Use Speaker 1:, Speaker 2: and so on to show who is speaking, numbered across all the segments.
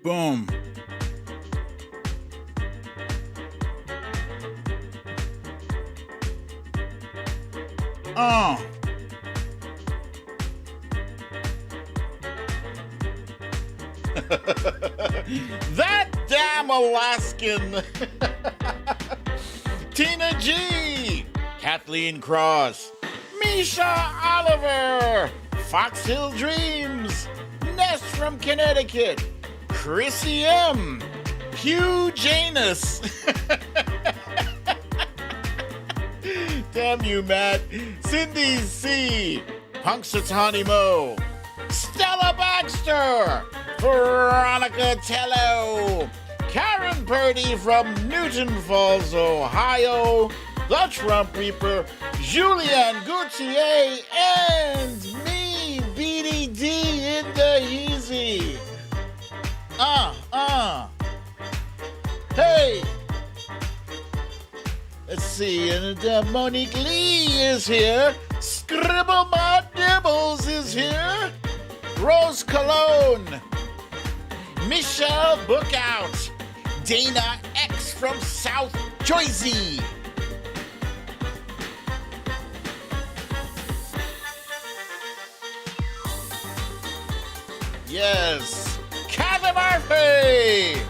Speaker 1: Boom. Oh. That damn Alaskan. Tina G. Kathleen Cross. Misha Oliver. Fox Hill Dreams. Nest from Connecticut. Chrissy M. Hugh Janus. Damn you, Matt. Cindy C. Punxsutawney Mo. Stella Baxter. Veronica Tello. Karen Purdy from Newton Falls, Ohio. The Trump Reaper. Julianne Gautier. And me, BDD in the Easy. Hey. Let's see, and Monique Lee is here. Scribble My Nibbles is here. Rose Cologne. Michelle Bookout. Dana X from South Jersey. Yes. Kathy Murphy.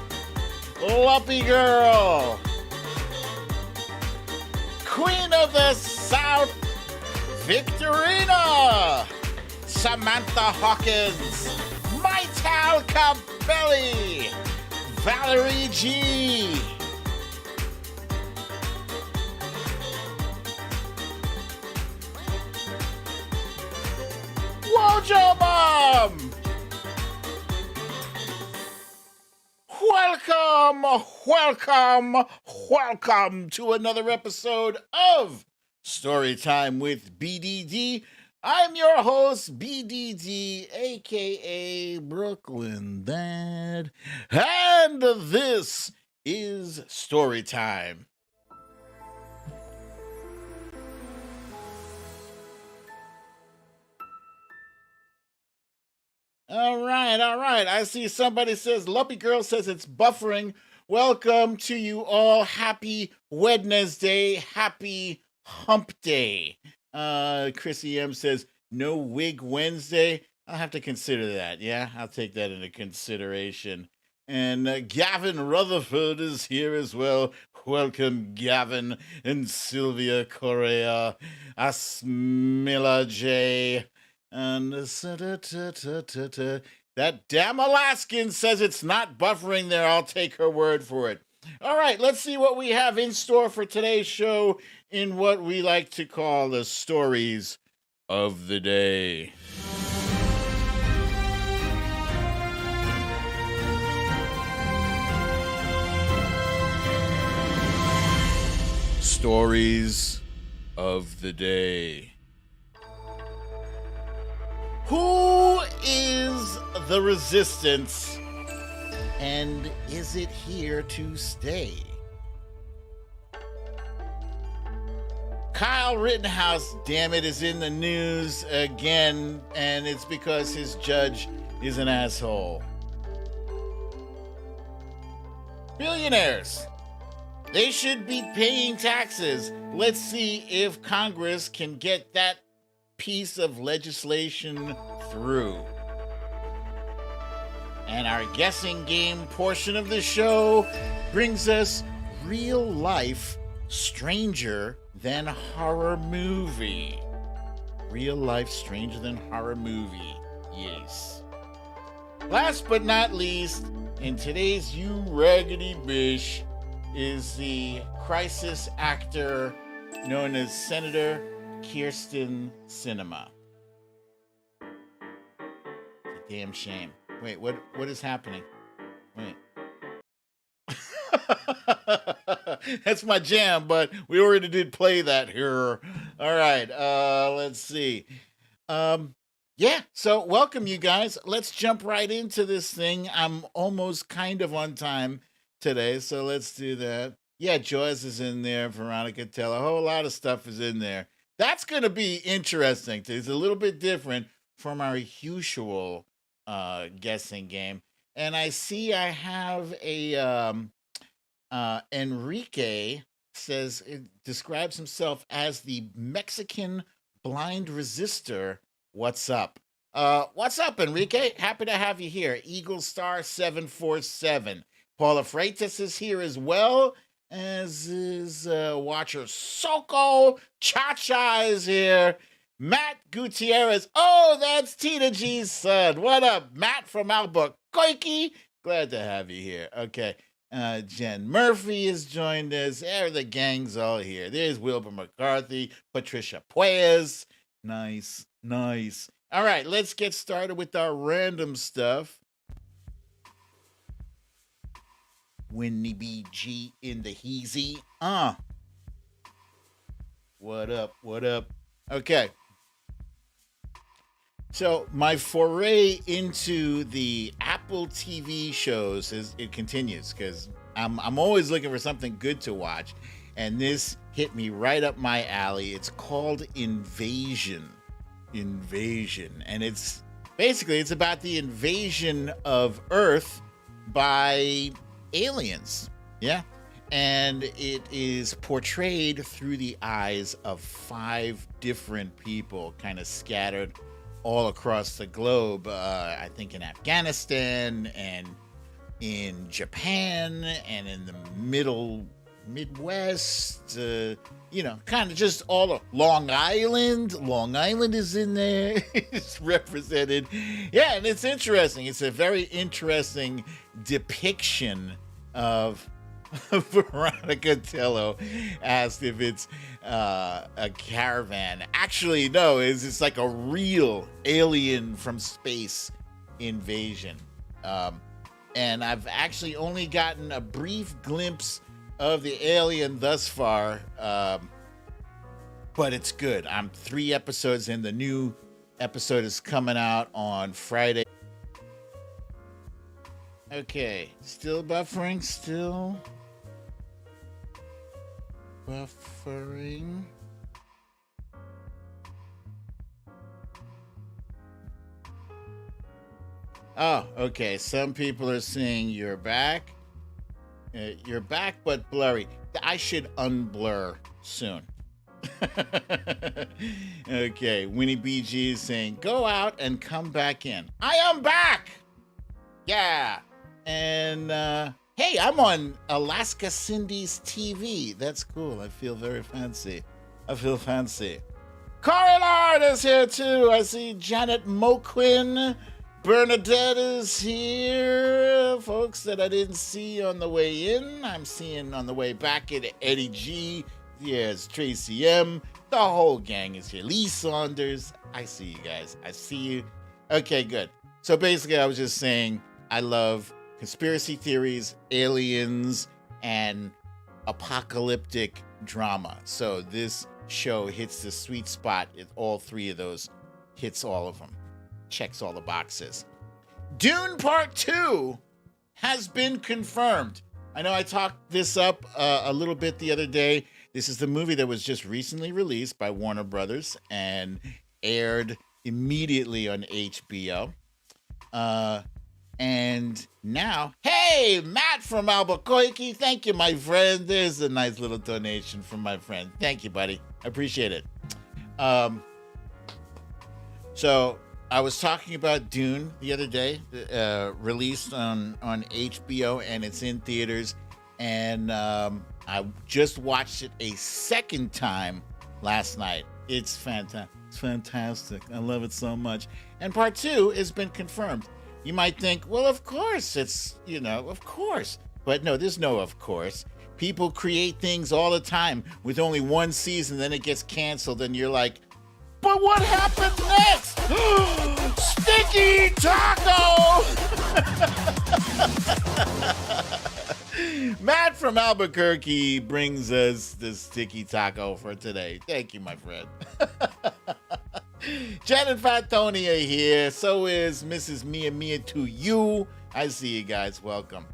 Speaker 1: Lumpy Girl. Queen of the South, Victorina. Samantha Hawkins. Mytal Cabelli. Valerie G. Wojo Mom. Welcome to another episode of Storytime with BDD. I'm your host, BDD, aka BrooklynDad, and this is Storytime. All right. I see somebody says, Lumpy Girl says it's buffering. Welcome to you all. Happy Wednesday. Happy Hump Day. Chrissy M says, no wig Wednesday. I'll have to consider that. Yeah, I'll take that into consideration. And Gavin Rutherford is here as well. Welcome, Gavin. And Sylvia Correa. Asmila J. And that damn Alaskan says it's not buffering there. I'll take her word for it. All right, let's see what we have in store for today's show in what we like to call the stories of the day. Stories of the day. Who is the resistance, and is it here to stay? Kyle Rittenhouse, damn it, is in the news again, and it's because his judge is an asshole. Billionaires, they should be paying taxes. Let's see if Congress can get that piece of legislation through. And our guessing game portion of the show brings us real life stranger than horror movie. Real life stranger than horror movie. Yes. Last but not least, in today's You Raggedy Bish is the crisis actor known as Senator KYRSTEN Sinema. It's a damn shame. Wait, what is happening? Wait. That's my jam, but we already did play that here. All right, let's see. Yeah, so welcome you guys. Let's jump right into this thing. I'm almost kind of on time today, so let's do that. Yeah, Joyce is in there, Veronica Tello, a whole lot of stuff is in there. That's going to be interesting. It's a little bit different from our usual guessing game. And I see I have a Enrique says describes himself as the Mexican blind resistor. What's up? What's up, Enrique? Happy to have you here. Eagle Star 747. Paula Freitas is here as well, as is watcher Soko. Cha Cha is here. Matt Gutierrez. Oh, that's Tina G's son. What up, Matt from Albuquerque? Glad to have you here. Okay. Jen Murphy has joined us. The gang's all here. There's Wilbur McCarthy, Patricia Puez. Nice, nice. All right, let's get started with our random stuff. Winnie BG in the heezy. What up? What up? Okay. So my foray into the Apple TV shows it continues because I'm always looking for something good to watch, and this hit me right up my alley. It's called Invasion, and it's about the invasion of Earth by aliens. Yeah. And it is portrayed through the eyes of 5 different people, kind of scattered all across the globe. I think in Afghanistan and in Japan and in the Midwest, kind of just all of Long Island. Long Island is in there. It's represented. Yeah, and it's interesting. It's a very interesting depiction of Veronica Tello asked if it's a caravan. Actually, no, it's like a real alien from space invasion. And I've actually only gotten a brief glimpse of the alien thus far, but it's good. I'm 3 episodes in. The new episode is coming out on Friday. Okay, still buffering, still buffering. Oh, okay. Some people are saying you're back. You're back, but blurry. I should unblur soon. Okay, Winnie BG is saying, go out and come back in. I am back! Yeah. And, hey, I'm on Alaska Cindy's TV. That's cool. I feel very fancy. Corillard is here, too. I see Janet Moquin. Bernadette is here. Folks that I didn't see on the way in, I'm seeing on the way back at Eddie G. Yes, Tracy M. The whole gang is here. Lee Saunders. I see you guys. I see you. Okay, good. So basically, I was just saying I love conspiracy theories, aliens, and apocalyptic drama. So this show hits the sweet spot. All 3 of those hits all of them. Checks all the boxes. Dune Part 2 has been confirmed. I know I talked this up a little bit the other day. This is the movie that was just recently released by Warner Brothers and aired immediately on HBO. And now, hey, Matt from Albuquerque, thank you, my friend. There's a nice little donation from my friend. Thank you, buddy. I appreciate it. So I was talking about Dune the other day, released on HBO, and it's in theaters. And I just watched it a second time last night. It's fantastic. It's fantastic. I love it so much. And Part 2 has been confirmed. You might think, well, of course, it's, of course. But no, there's no of course. People create things all the time with only 1 season, then it gets canceled, and you're like, but what happened next? Sticky taco! Matt from Albuquerque brings us the sticky taco for today. Thank you, my friend. Janet Fatonia here. So is Mrs. Mia to you. I see you guys. Welcome.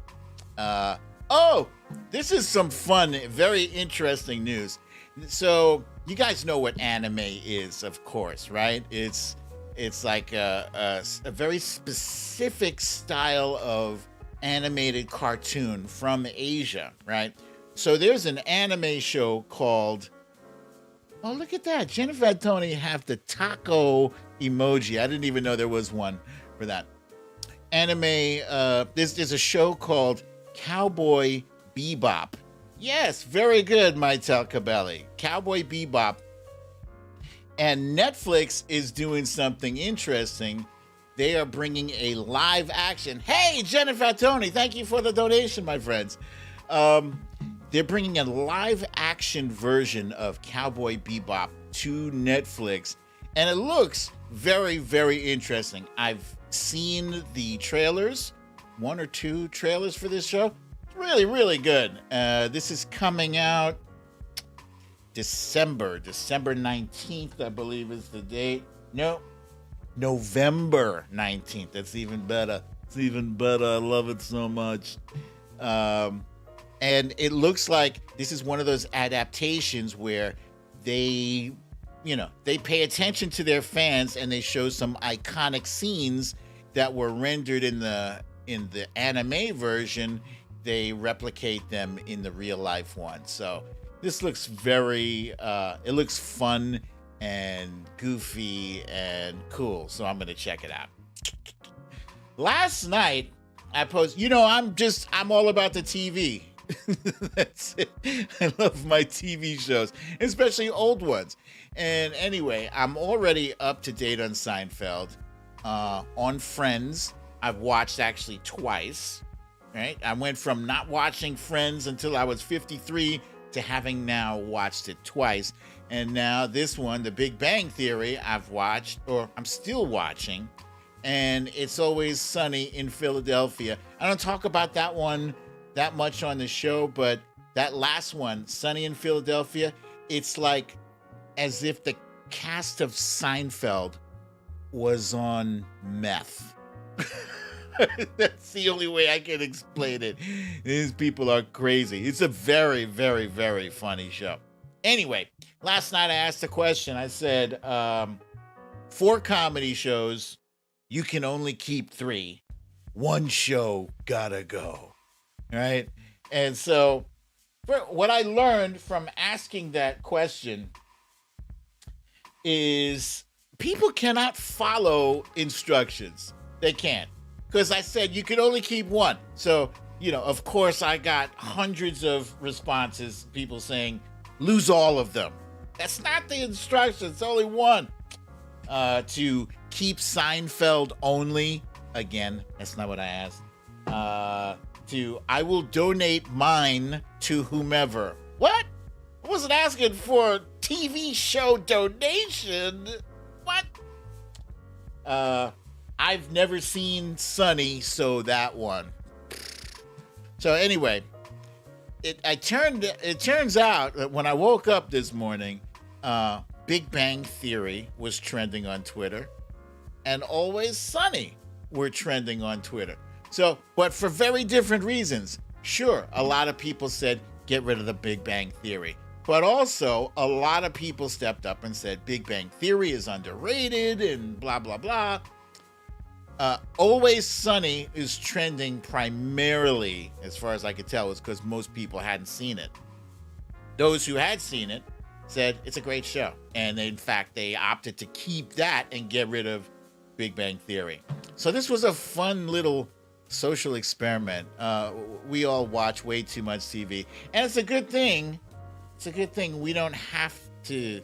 Speaker 1: This is some fun, very interesting news. So you guys know what anime is, of course, right? It's It's like a very specific style of animated cartoon from Asia, right? So there's an anime show called, oh, look at that. Jennifer and Tony have the taco emoji. I didn't even know there was one for that. Anime, there's a show called Cowboy Bebop. Yes, very good, Mytel Cabelli. Cowboy Bebop. And Netflix is doing something interesting. They are bringing a live action. Hey, Jennifer Tony, thank you for the donation, my friends. They're bringing a live action version of Cowboy Bebop to Netflix. And it looks very, very interesting. I've seen the trailers, 1 or 2 trailers for this show. Really, really good. This is coming out December 19th, I believe is the date. No, November 19th. That's even better. It's even better. I love it so much. And it looks like this is one of those adaptations where they pay attention to their fans and they show some iconic scenes that were rendered in the anime version. They replicate them in the real life one. So this looks it looks fun and goofy and cool. So I'm going to check it out. Last night I posted, I'm all about the TV. That's it. I love my TV shows, especially old ones. And anyway, I'm already up to date on Seinfeld. On Friends, I've watched actually twice. Right? I went from not watching Friends until I was 53 to having now watched it twice. And now this one, The Big Bang Theory, I've watched, or I'm still watching. And It's Always Sunny in Philadelphia. I don't talk about that one that much on the show, but that last one, Sunny in Philadelphia, it's like as if the cast of Seinfeld was on meth. That's the only way I can explain it. These people are crazy. It's a very, very, very funny show. Anyway, last night I asked a question. I said, 4 comedy shows, you can only keep 3. 1 show gotta go. Right? And so what I learned from asking that question is people cannot follow instructions. They can't. Because I said you could only keep 1. So, of course, I got hundreds of responses, people saying, lose all of them. That's not the instructions. It's only 1. To keep Seinfeld only. Again, that's not what I asked. I will donate mine to whomever. What? I wasn't asking for a TV show donation. What? I've never seen Sunny, so that one. So anyway, it turns out that when I woke up this morning, Big Bang Theory was trending on Twitter, and Always Sunny were trending on Twitter. So, but for very different reasons. Sure, a lot of people said, get rid of the Big Bang Theory. But also, a lot of people stepped up and said, Big Bang Theory is underrated and blah, blah, blah. Always Sunny is trending primarily, as far as I could tell, is because most people hadn't seen it. Those who had seen it said it's a great show. And in fact, they opted to keep that and get rid of Big Bang Theory. So this was a fun little social experiment. We all watch way too much TV. And it's a good thing. It's a good thing we don't have to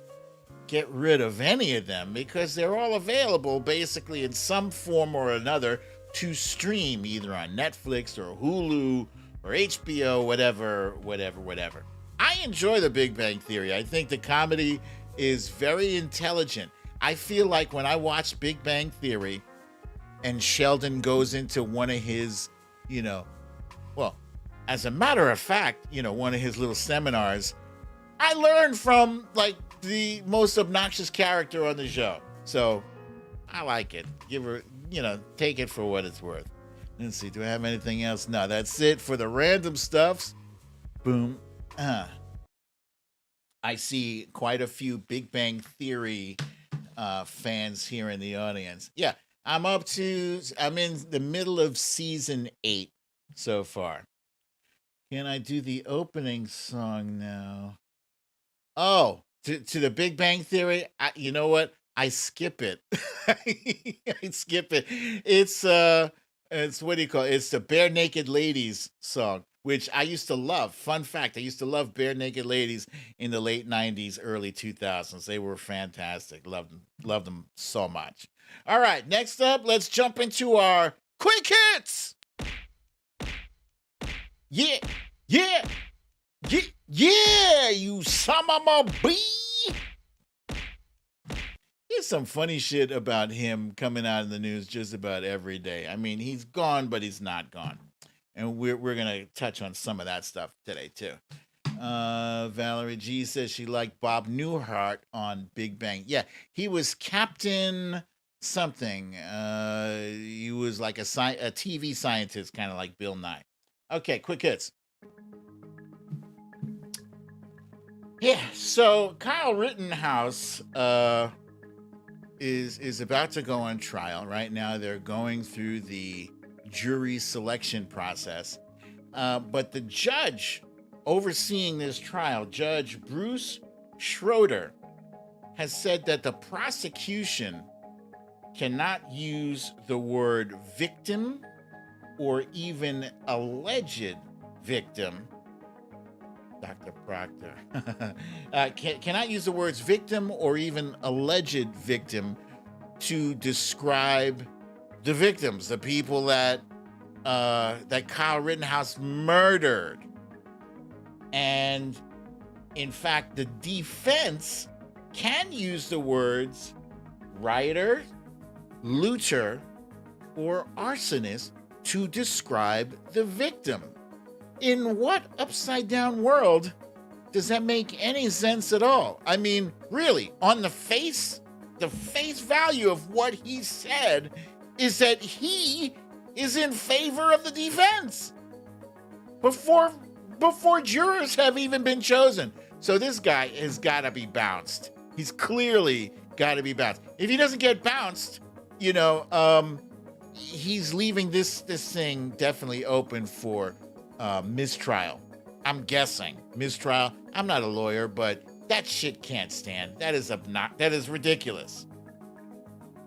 Speaker 1: get rid of any of them because they're all available basically in some form or another to stream either on Netflix or Hulu or HBO, whatever. I enjoy the Big Bang Theory. I think the comedy is very intelligent. I feel like when I watch Big Bang Theory and Sheldon goes into one of his, as a matter of fact, one of his little seminars, I learned from like the most obnoxious character on the show. So I like it. Give her, take it for what it's worth. Let's see. Do I have anything else? No, that's it for the random stuffs. Boom. I see quite a few Big Bang Theory fans here in the audience. Yeah, I'm in the middle of season 8 so far. Can I do the opening song now? Oh, to the Big Bang Theory. You know what? I skip it. I skip it. It's what do you call it? It's the Bare Naked Ladies song, which I used to love. Fun fact: I used to love Bare Naked Ladies in the late '90s, early 2000s. They were fantastic. Loved them so much. All right, next up, let's jump into our quick hits. Yeah, yeah. Yeah, you son of a bee. There's some funny shit about him coming out in the news just about every day. I mean, he's gone, but he's not gone. And we're going to touch on some of that stuff today, too. Valerie G says she liked Bob Newhart on Big Bang. Yeah, he was Captain something. He was like a TV scientist, kind of like Bill Nye. Okay, quick hits. Yeah, so Kyle Rittenhouse is about to go on trial. Right now, they're going through the jury selection process. But the judge overseeing this trial, Judge Bruce Schroeder, has said that the prosecution cannot use the word victim or even alleged victim. Dr. Proctor cannot use the words victim or even alleged victim to describe the victims, the people that Kyle Rittenhouse murdered. And in fact, the defense can use the words rioter, looter, or arsonist to describe the victim. In what upside down world does that make any sense at all? I mean, really, on the face value of what he said is that he is in favor of the defense before jurors have even been chosen. So this guy has got to be bounced. He's clearly got to be bounced. If he doesn't get bounced, he's leaving this thing definitely open for mistrial. I'm guessing mistrial. I'm not a lawyer, but that shit can't stand. That is ridiculous.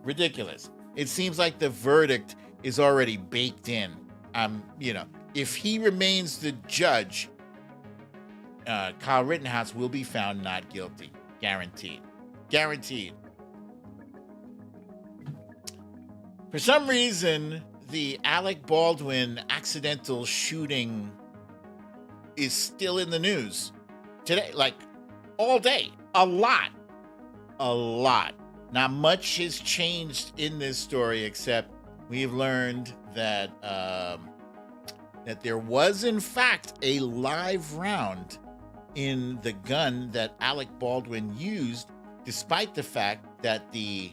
Speaker 1: Ridiculous. It seems like the verdict is already baked in. If he remains the judge, Kyle Rittenhouse will be found not guilty. Guaranteed. Guaranteed. For some reason, the Alec Baldwin accidental shooting is still in the news today, like all day. A lot. Not much has changed in this story, except we've learned that that there was in fact a live round in the gun that Alec Baldwin used, despite the fact that the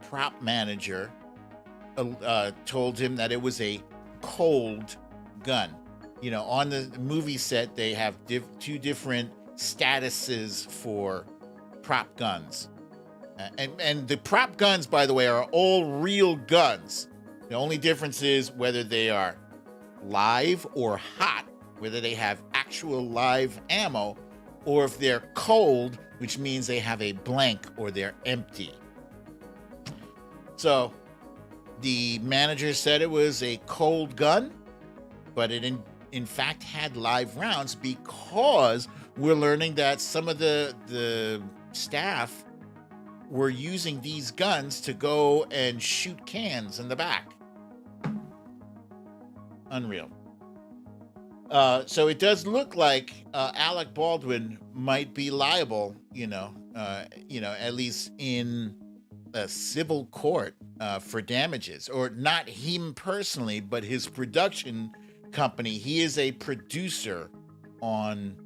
Speaker 1: prop manager told him that it was a cold gun. On the movie set, they have two different statuses for prop guns. And the prop guns, by the way, are all real guns. The only difference is whether they are live or hot, whether they have actual live ammo, or if they're cold, which means they have a blank or they're empty. So the manager said it was a cold gun, but it in fact had live rounds, because we're learning that some of the staff were using these guns to go and shoot cans in the back. Unreal. So it does look like Alec Baldwin might be liable, at least in a civil court for damages, or not him personally, but his production company. He is a producer on,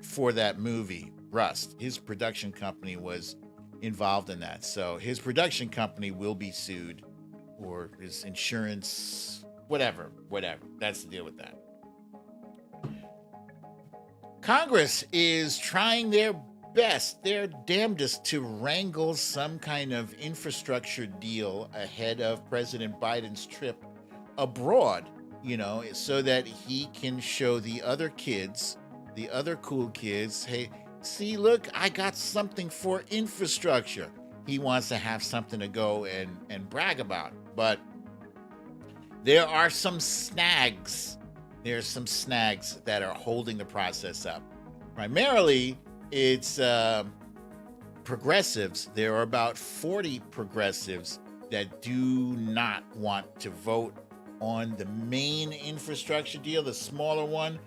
Speaker 1: for that movie, Rust. His production company was involved in that. So his production company will be sued, or his insurance, whatever. That's the deal with that. Congress is trying their best, their damnedest to wrangle some kind of infrastructure deal ahead of President Biden's trip abroad, so that he can show the other kids, the other cool kids, hey, see, look, I got something for infrastructure. He wants to have something to go and brag about. But there are some snags. There's some snags that are holding the process up. Primarily, it's progressives. There are about 40 progressives that do not want to vote on the main infrastructure deal, the smaller one,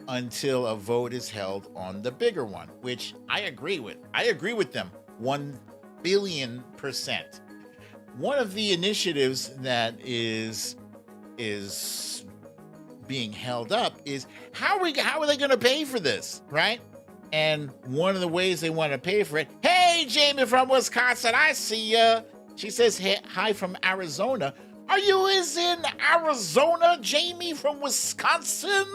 Speaker 1: until a vote is held on the bigger one, which I agree with. I agree with them 1,000,000,000%. One of the initiatives that is being held up is how are they going to pay for this, right? And one of the ways they want to pay for it, hey, Jamie from Wisconsin, I see ya. She says, hey, hi from Arizona. Are you in Arizona, Jamie from Wisconsin?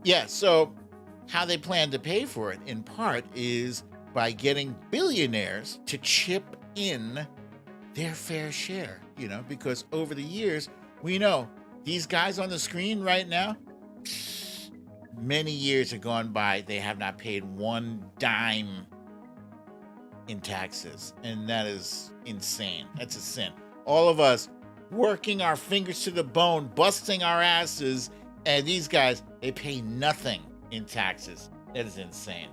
Speaker 1: Yeah, so how they plan to pay for it, in part, is by getting billionaires to chip in their fair share, because over the years, we know these guys on the screen right now, many years have gone by, they have not paid one dime in taxes, and that is insane. That's a sin. All of us working our fingers to the bone, busting our asses, and these guys, they pay nothing in taxes. That is insane.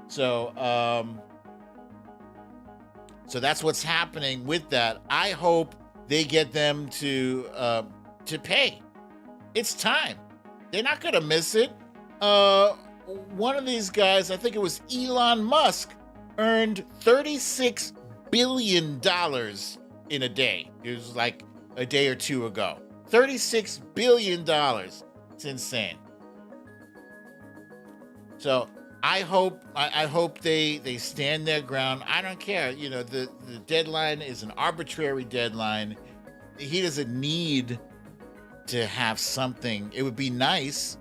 Speaker 1: So that's what's happening with that. I hope they get them to pay. It's time. They're not going to miss it. One of these guys, I think it was Elon Musk, earned $36 billion in a day. It was like a day or two ago. $36 billion. It's insane. So I hope they stand their ground. I don't care. The deadline is an arbitrary deadline. He doesn't need to have something. It would be nice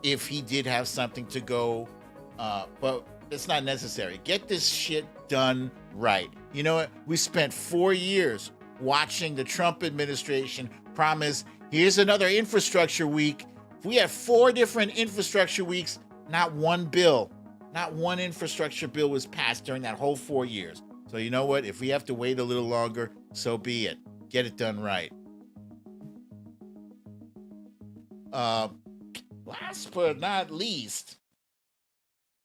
Speaker 1: if he did have something to go, but it's not necessary. Get this shit done right. You know what? We spent 4 years watching the Trump administration promise, here's another infrastructure week. If we had 4 different infrastructure weeks, not one infrastructure bill was passed during that whole 4 years. So you know what? If we have to wait a little longer, so be it. Get it done right. Last but not least,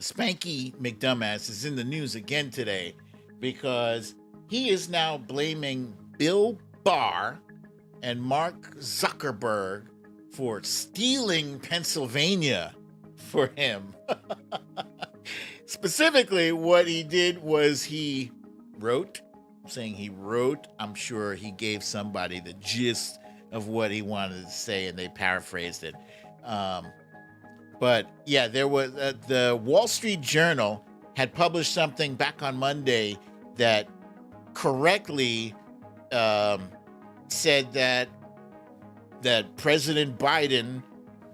Speaker 1: Spanky McDumbass is in the news again today because he is now blaming Bill Barr and Mark Zuckerberg for stealing Pennsylvania for him. Specifically, what he did was he wrote, I'm sure he gave somebody the gist of what he wanted to say and they paraphrased it. But yeah, there was the Wall Street Journal had published something back on Monday that correctly said that President Biden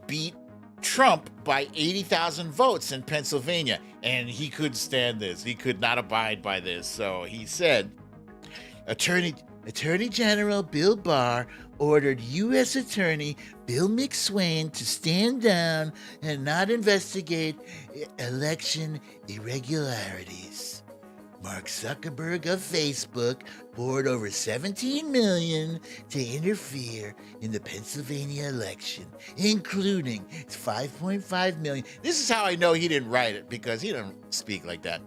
Speaker 1: beat Trump by 80,000 votes in Pennsylvania, and he couldn't stand this. He could not abide by this. So he said, Attorney General Bill Barr ordered U.S. Attorney Bill McSwain to stand down and not investigate election irregularities. Mark Zuckerberg of Facebook poured over $17 million to interfere in the Pennsylvania election, including $5.5 million. This is how I know he didn't write it, because he doesn't speak like that.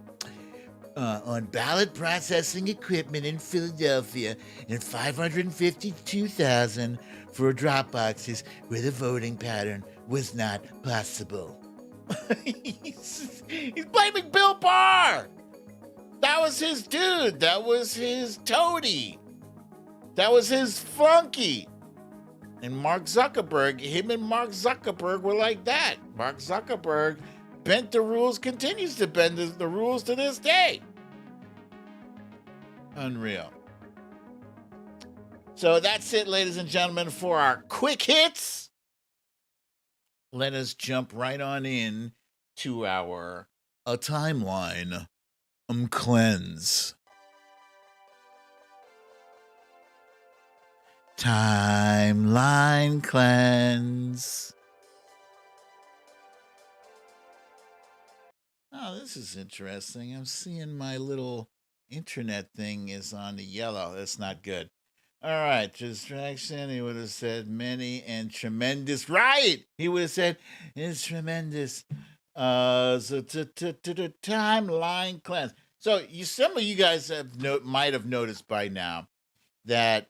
Speaker 1: On ballot processing equipment in Philadelphia, and $552,000 for drop boxes where the voting pattern was not possible. He's blaming Bill Barr. That was his dude. That was his toady. That was his flunky. And Mark Zuckerberg, him and Mark Zuckerberg were like that. Mark Zuckerberg bent the rules, continues to bend the rules to this day. Unreal. So that's it, ladies and gentlemen, for our quick hits. let us jump right on in to our a timeline cleanse. Timeline cleanse. Oh, this is interesting. I'm seeing my little internet thing is on the yellow. That's not good. All right, distraction. He would have said many and tremendous. Right. He would have said it's tremendous. So timeline cleanse. So some of you guys might have noticed by now that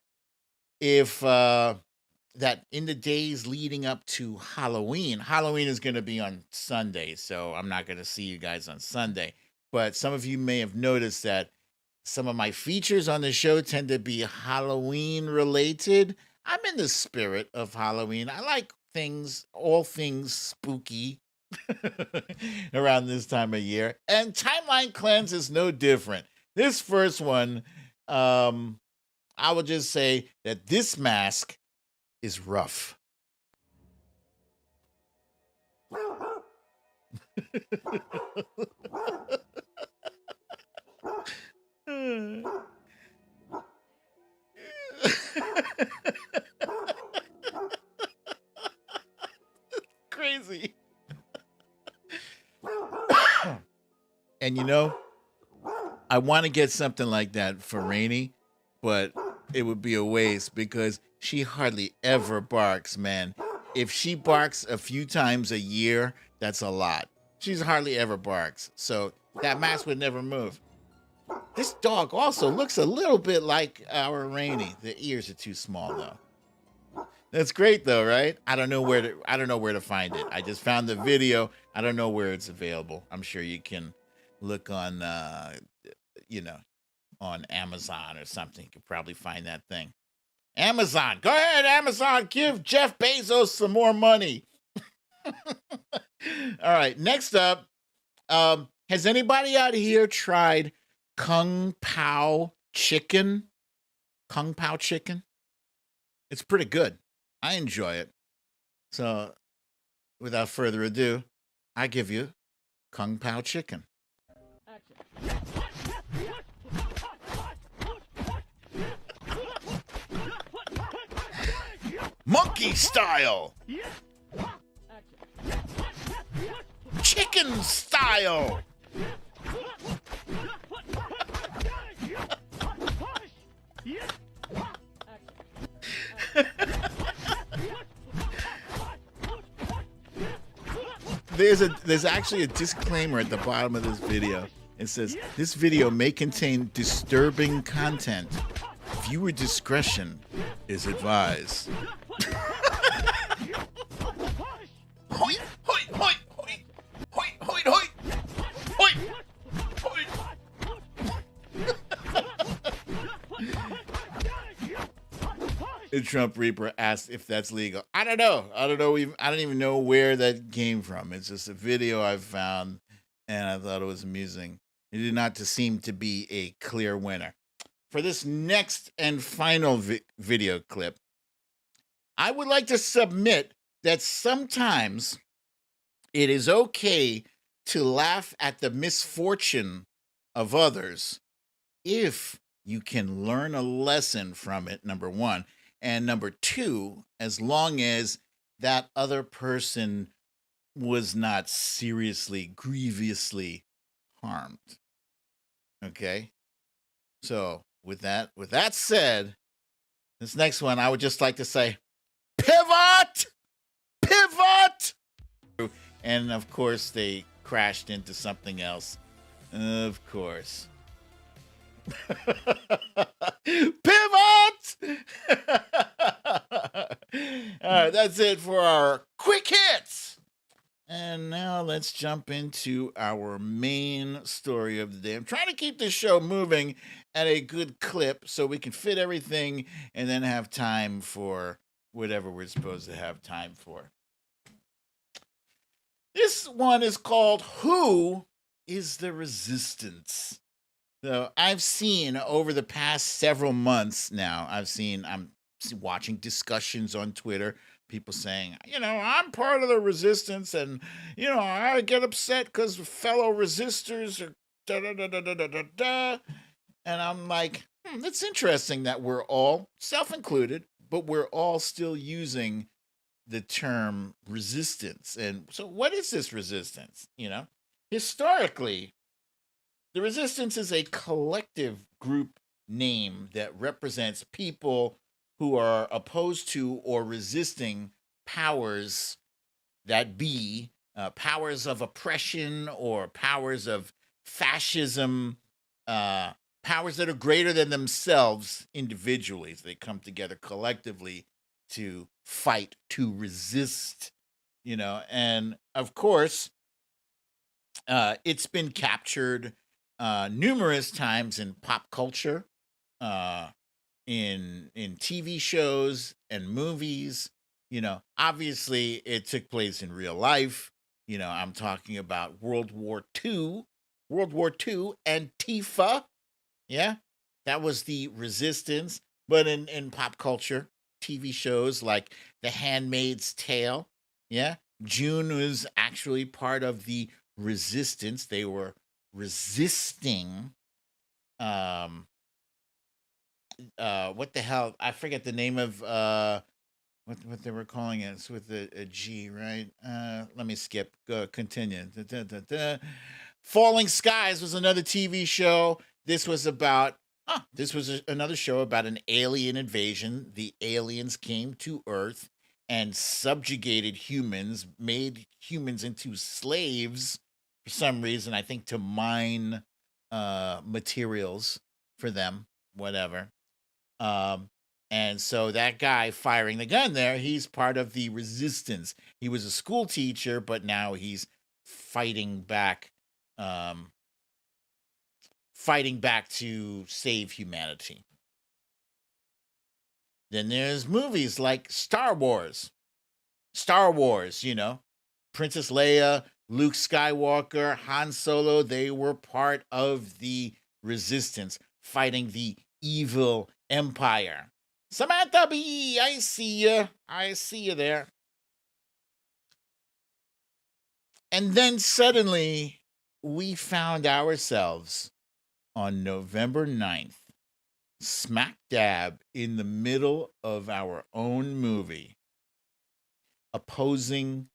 Speaker 1: if that in the days leading up to Halloween is going to be on Sunday, so I'm not going to see you guys on Sunday. But some of you may have noticed that some of my features on the show tend to be Halloween related. I'm in the spirit of Halloween. I like all things spooky around this time of year. And Timeline Cleanse is no different. This first one, I will just say that this mask is rough. Crazy. And I want to get something like that for Rainey, but it would be a waste because she hardly ever barks, man. If she barks a few times a year, that's a lot. She's hardly ever barks, so that mask would never move. This dog also looks a little bit like our Rainey. The ears are too small, though. That's great, though, right? I don't know where to find it. I just found the video. I don't know where it's available. I'm sure you can look on, on Amazon or something. You could probably find that thing. Amazon, go ahead, Amazon. Give Jeff Bezos some more money. All right, next up, has anybody out here tried Kung Pao chicken? Kung Pao chicken? It's pretty good. I enjoy it. So, without further ado, I give you Kung Pao chicken. Monkey style. Chicken style. There's actually a disclaimer at the bottom of this video. It says, this video may contain disturbing content. Viewer discretion is advised. Hoit, hoit, hoit, hoit, hoit, hoit, hoit, hoit, hoit. The Trump Reaper asked if that's legal. I don't know. I don't even know where that came from. It's just a video I found, and I thought it was amusing. It did not seem to be a clear winner. For this next and final video clip, I would like to submit that sometimes it is okay to laugh at the misfortune of others if you can learn a lesson from it, number one. And number two, as long as that other person was not seriously, grievously harmed. Okay? So, with that said, this next one, I would just like to say, pivot! Pivot! And of course, they crashed into something else. Of course. Pivot! All right, that's it for our quick hits. And now let's jump into our main story of the day. I'm trying to keep this show moving at a good clip so we can fit everything and then have time for whatever we're supposed to have time for. This one is called Who is the Resistance? So I've seen over the past several months now, I'm watching discussions on Twitter people saying, I'm part of the resistance, and I get upset because fellow resistors are da da da da da da da da. And I'm like, it's interesting that we're all, self-included, but we're all still using the term resistance. And so what is this resistance? Historically, the resistance is a collective group name that represents people who are opposed to or resisting powers that be, powers of oppression or powers of fascism, uh, powers that are greater than themselves individually. So they come together collectively to fight, to resist, and of course, it's been captured numerous times in pop culture, uh, in TV shows and movies. Obviously, it took place in real life. I'm talking about World War II, Antifa. Yeah, that was the resistance. But in pop culture, TV shows like The Handmaid's Tale, yeah, June was actually part of the resistance. They were resisting um what the hell? I forget the name of what they were calling it. It's with a G, right? Let me skip. Go continue. Da, da, da, da. Falling Skies was another TV show. This was about another show about an alien invasion. The aliens came to Earth and subjugated humans, made humans into slaves for some reason. I think to mine materials for them, whatever. Um, and so that guy firing the gun there, he's part of the resistance. He was a school teacher, but now he's fighting back, um, fighting back to save humanity. Then there's movies like Star Wars. Star Wars, Princess Leia, Luke Skywalker, Han Solo, they were part of the resistance, fighting the evil empire. Samantha B, I see you. I see you there. And then suddenly we found ourselves on November 9th, smack dab in the middle of our own movie, opposing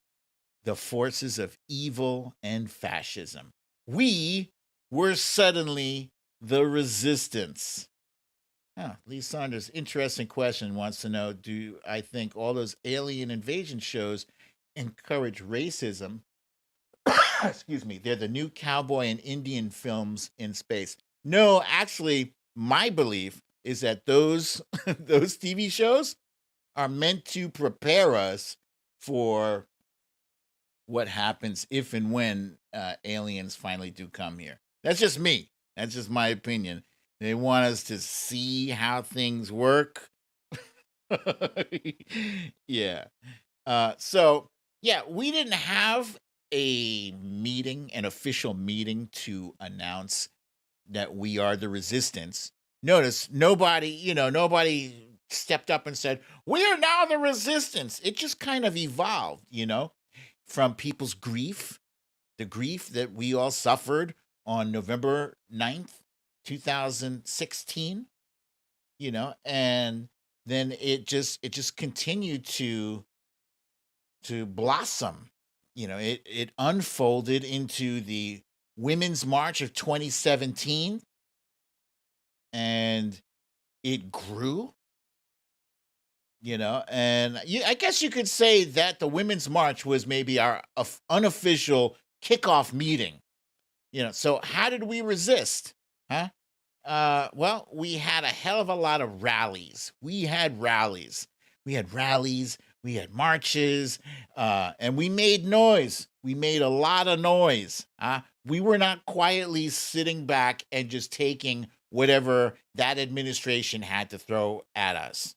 Speaker 1: the forces of evil and fascism. We were suddenly the resistance. Lee Saunders, interesting question, wants to know, do I think all those alien invasion shows encourage racism? Excuse me, they're the new cowboy and Indian films in space. No, actually, my belief is that those those TV shows are meant to prepare us for what happens if and when aliens finally do come here. That's just me. That's just my opinion. They want us to see how things work. Yeah. So, yeah, we didn't have an official meeting to announce that we are the resistance. Notice nobody stepped up and said, we are now the resistance. It just kind of evolved, from people's grief, the grief that we all suffered on November 9th, 2016, and then it just continued to blossom. It unfolded into the Women's March of 2017, and it grew, and I guess you could say that the Women's March was maybe our unofficial kickoff meeting. So how did we resist? Huh? Well, we had a hell of a lot of rallies. We had rallies. We had rallies. We had marches. And we made noise. We made a lot of noise. We were not quietly sitting back and just taking whatever that administration had to throw at us.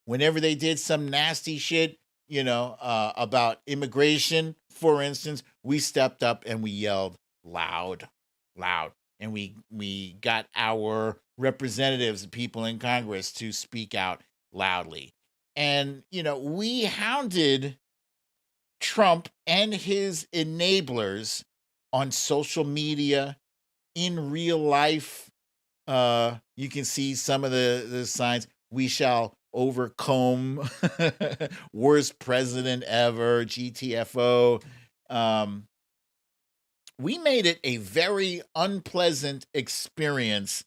Speaker 1: Whenever they did some nasty shit, about immigration, for instance, we stepped up and we yelled loud, and we got our representatives, people in Congress, to speak out loudly. And, we hounded Trump and his enablers on social media, in real life. You can see some of the signs. We shall overcome. Worst president ever. GTFO. Um, we made it a very unpleasant experience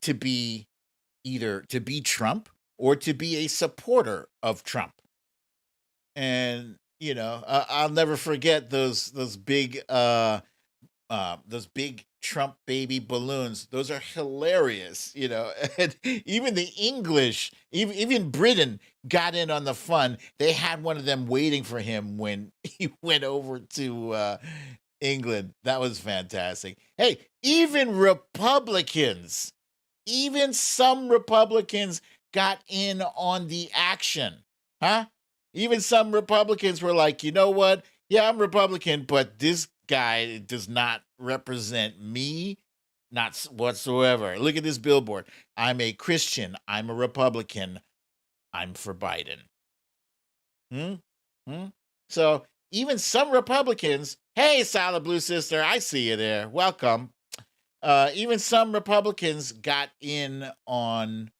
Speaker 1: to be either to be Trump or to be a supporter of Trump. And I'll never forget those big Trump baby balloons. Those are hilarious, And even the English, even Britain got in on the fun. They had one of them waiting for him when he went over to England. That was fantastic. Hey, even some Republicans got in on the action, huh? Even some Republicans were like, you know what? Yeah, I'm Republican, but this guy does not represent me, not whatsoever. Look at this billboard. I'm a Christian. I'm a Republican. I'm for Biden. Hmm? Hmm? So even some Republicans, hey, Solid Blue Sister, I see you there. Welcome. Even some Republicans got in on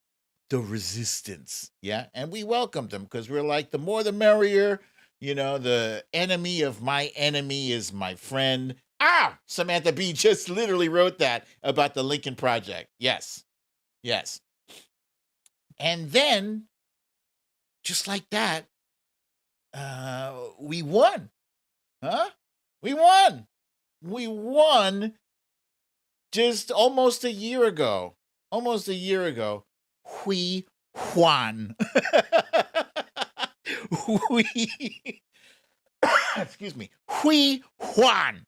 Speaker 1: the resistance. Yeah. And we welcomed them because we're like, the more the merrier. The enemy of my enemy is my friend. Samantha B just literally wrote that about the Lincoln Project. Yes. Yes. And then, just like that, we won. Huh? We won. We won just almost a year ago. Almost a year ago. We won. We excuse me. We won.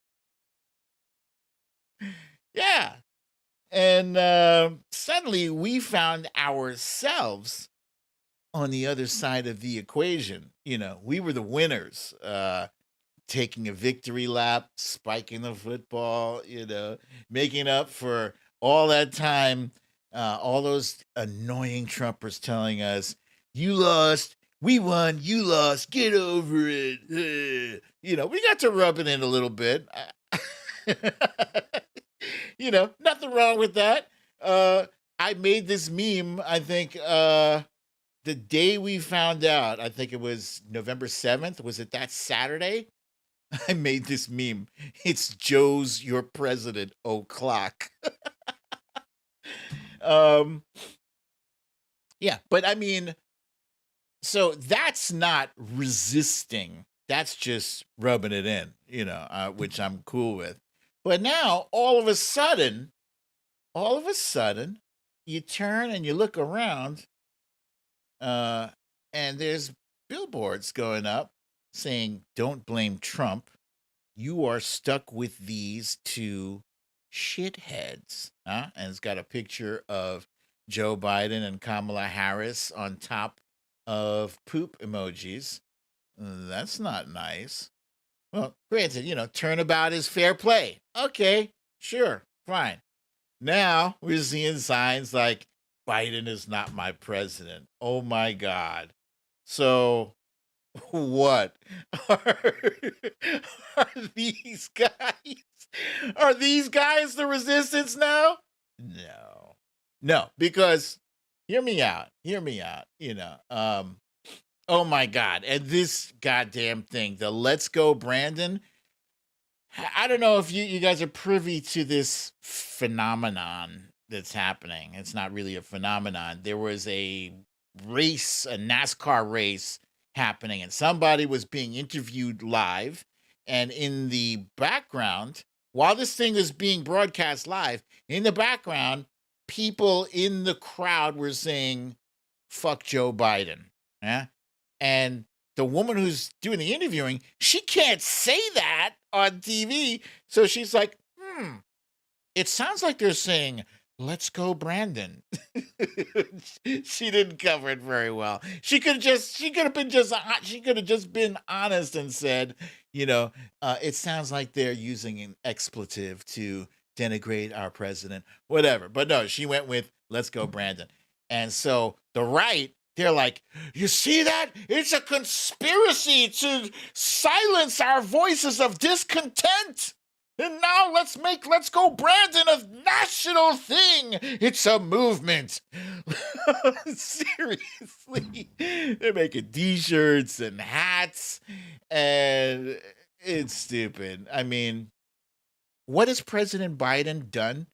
Speaker 1: Yeah. And suddenly we found ourselves on the other side of the equation. We were the winners, taking a victory lap, spiking the football, making up for all that time, all those annoying Trumpers telling us, you lost, we won, you lost, get over it. We got to rub it in a little bit. Nothing wrong with that. I made this meme, I think, the day we found out. I think it was November 7th. Was it that Saturday? I made this meme. It's Joe's your president o'clock. Yeah, but I mean, so that's not resisting. That's just rubbing it in, which I'm cool with. But now, all of a sudden, you turn and you look around, and there's billboards going up saying, "Don't blame Trump. You are stuck with these two shitheads." And it's got a picture of Joe Biden and Kamala Harris on top of poop emojis. That's not nice. Well, granted, turnabout is fair play. Okay, sure, fine. Now we're seeing signs like, Biden is not my president. Oh my God. So what? Are, are these guys are these guys the resistance now? No. No, because hear me out. Oh my God. And this goddamn thing, the Let's Go Brandon. I don't know if you guys are privy to this phenomenon that's happening. It's not really a phenomenon. There was a NASCAR race happening, and somebody was being interviewed live. And in the background, while this thing is being broadcast live, in the background, people in the crowd were saying, fuck Joe Biden. Yeah. And the woman who's doing the interviewing, she can't say that on TV. So she's like, it sounds like they're saying, let's go, Brandon. She didn't cover it very well. She could have just been honest and said, it sounds like they're using an expletive to denigrate our president, whatever. But no, she went with, let's go, Brandon. And so the right They're like, you see that? It's a conspiracy to silence our voices of discontent. And now let's go Brandon a national thing. It's a movement. Seriously. They're making t-shirts and hats, and it's stupid. I mean, what has President Biden done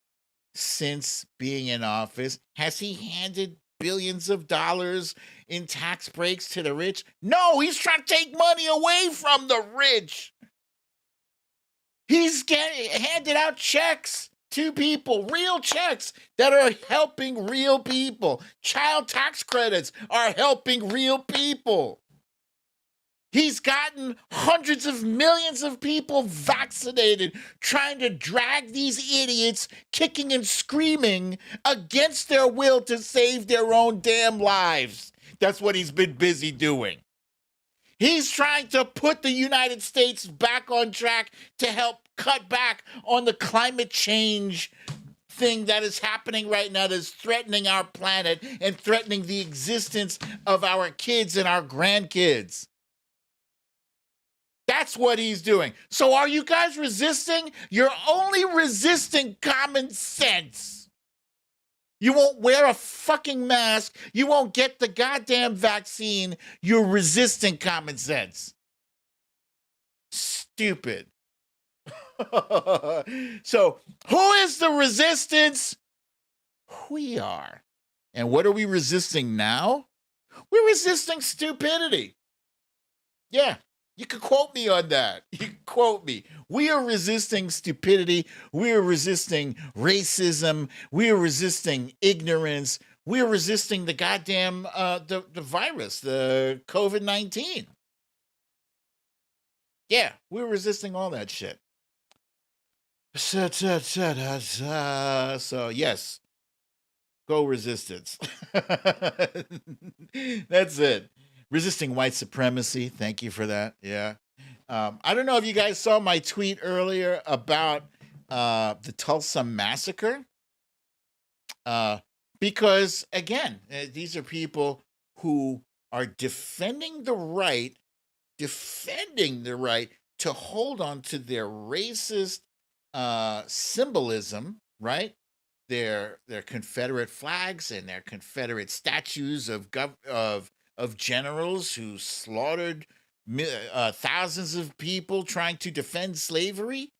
Speaker 1: since being in office? Has he handed billions of dollars in tax breaks to the rich? No, he's trying to take money away from the rich. He's handed out checks to people, real checks that are helping real people. Child tax credits are helping real people. He's gotten hundreds of millions of people vaccinated, trying to drag these idiots kicking and screaming against their will to save their own damn lives. That's what he's been busy doing. He's trying to put the United States back on track to help cut back on the climate change thing that is happening right now, that's threatening our planet and threatening the existence of our kids and our grandkids. That's what he's doing. So are you guys resisting? You're only resisting common sense. You won't wear a fucking mask. You won't get the goddamn vaccine. You're resisting common sense. Stupid. So, who is the resistance? We are. And what are we resisting now? We're resisting stupidity. Yeah. You can quote me on that. You can quote me. We are resisting stupidity. We are resisting racism. We are resisting ignorance. We are resisting the goddamn the virus, the COVID-19. Yeah, we're resisting all that shit. So yes, go resistance. That's it. Resisting white supremacy. Thank you for that. Yeah. I don't know if you guys saw my tweet earlier about the Tulsa massacre. Because, again, these are people who are defending the right to hold on to their racist symbolism, right? Their Confederate flags and their Confederate statues of generals who slaughtered thousands of people trying to defend slavery,